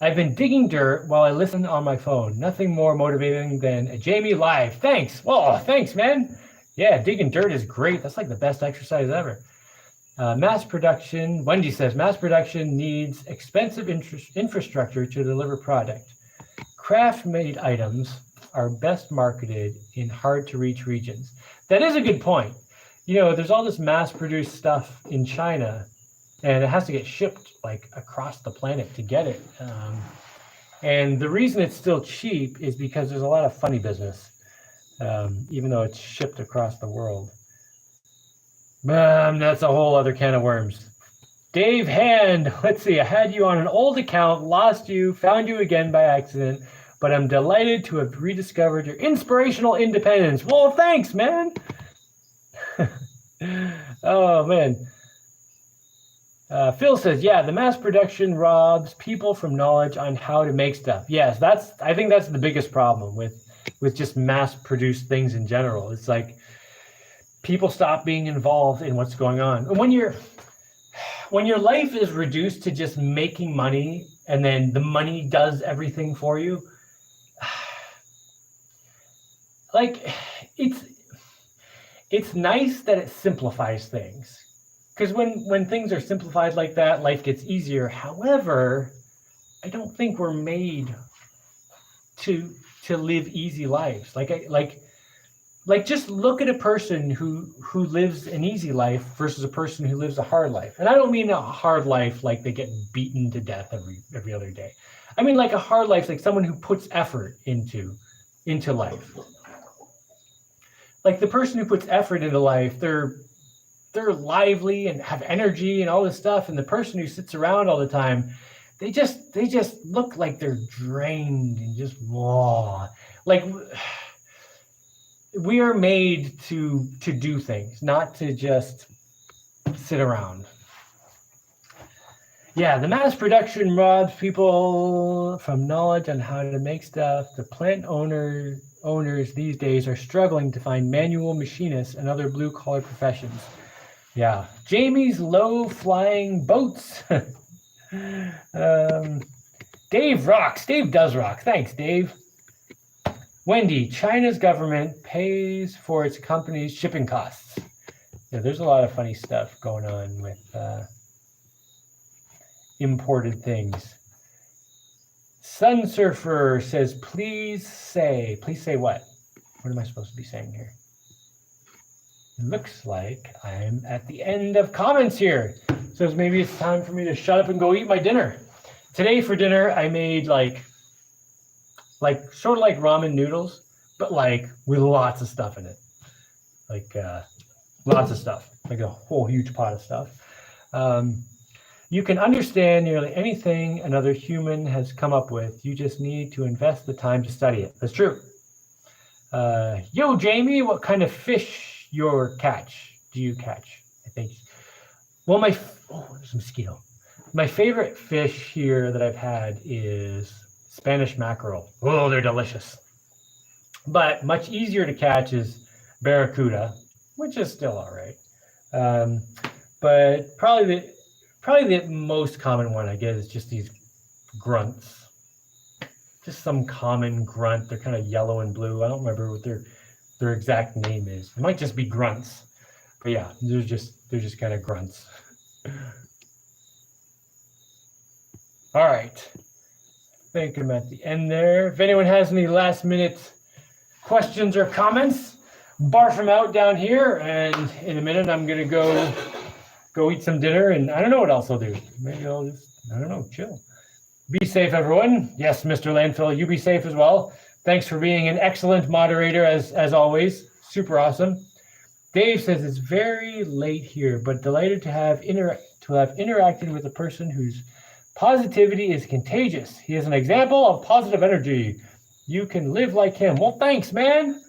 Speaker 1: I've been digging dirt while I listen on my phone. Nothing more motivating than a Jaimie Live. Thanks. Well, thanks, man. Yeah, digging dirt is great. That's like the best exercise ever. Mass production, Wendy says, mass production needs expensive infrastructure to deliver product. Craft-made items are best marketed in hard-to-reach regions. That is a good point. You know, there's all this mass-produced stuff in China, and it has to get shipped like across the planet to get it. And the reason it's still cheap is because there's a lot of funny business, even though it's shipped across the world. That's a whole other can of worms. Dave Hand, let's see, I had you on an old account, lost you, found you again by accident, but I'm delighted to have rediscovered your inspirational independence. Well, thanks, man. Oh, man. Phil says, yeah, the mass production robs people from knowledge on how to make stuff. Yes, I think that's the biggest problem with just mass produced things in general. It's like people stop being involved in what's going on. And when your life is reduced to just making money and then the money does everything for you, like it's nice that it simplifies things. Because when things are simplified like that, life gets easier. However, I don't think we're made to live easy lives. Like just look at a person who lives an easy life versus a person who lives a hard life. And I don't mean a hard life like they get beaten to death every other day. I mean like a hard life, like someone who puts effort into life. Like the person who puts effort into life, they're lively and have energy and all this stuff. And the person who sits around all the time, they just look like they're drained and just raw. Like we are made to do things, not to just sit around. Yeah, the mass production robs people from knowledge on how to make stuff. The plant owners these days are struggling to find manual machinists and other blue-collar professions. Yeah, Jaimie's low-flying boats. Dave rocks. Dave does rock. Thanks, Dave. Wendy, China's government pays for its company's shipping costs. Yeah, there's a lot of funny stuff going on with imported things. Sun Surfer says, please say what? What am I supposed to be saying here? Looks like I'm at the end of comments here. So maybe it's time for me to shut up and go eat my dinner. Today for dinner, I made like sort of like ramen noodles, but like with lots of stuff in it, like lots of stuff, like a whole huge pot of stuff. You can understand nearly anything another human has come up with. You just need to invest the time to study it. That's true. Yo, Jaimie, what kind of fish do you catch? I think. Well, there's a mosquito. My favorite fish here that I've had is Spanish mackerel. Oh, they're delicious. But much easier to catch is barracuda, which is still all right. But probably the most common one I get is just these grunts. Just some common grunt. They're kind of yellow and blue. I don't remember what their exact name is. It might just be grunts. But yeah, they're just kind of grunts. All right. I think I'm at the end there. If anyone has any last minute questions or comments, barf them out down here. And in a minute, I'm going to go eat some dinner. And I don't know what else I'll do. Maybe I'll just, I don't know, chill. Be safe, everyone. Yes, Mr. Landfill, you be safe as well. Thanks for being an excellent moderator, as always. Super awesome. Dave says it's very late here, but delighted to have interacted with a person whose positivity is contagious. He is an example of positive energy. You can live like him. Well, thanks, man.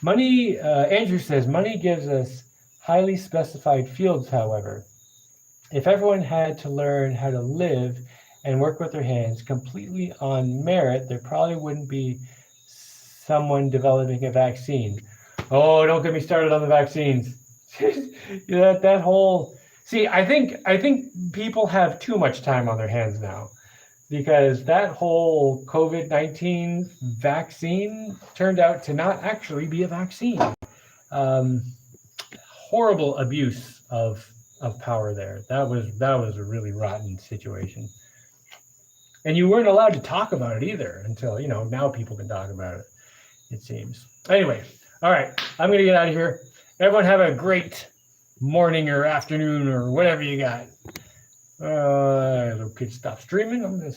Speaker 1: Andrew says, money gives us highly specified fields, however. If everyone had to learn how to live and work with their hands completely on merit, there probably wouldn't be someone developing a vaccine. Oh, don't get me started on the vaccines. that whole... See, I think people have too much time on their hands now, because that whole COVID-19 vaccine turned out to not actually be a vaccine. Horrible abuse of power there. That was a really rotten situation. And you weren't allowed to talk about it either until, now people can talk about it, it seems. Anyway, all right, I'm going to get out of here. Everyone have a great morning or afternoon or whatever you got. Little kid, stop streaming. I'm going to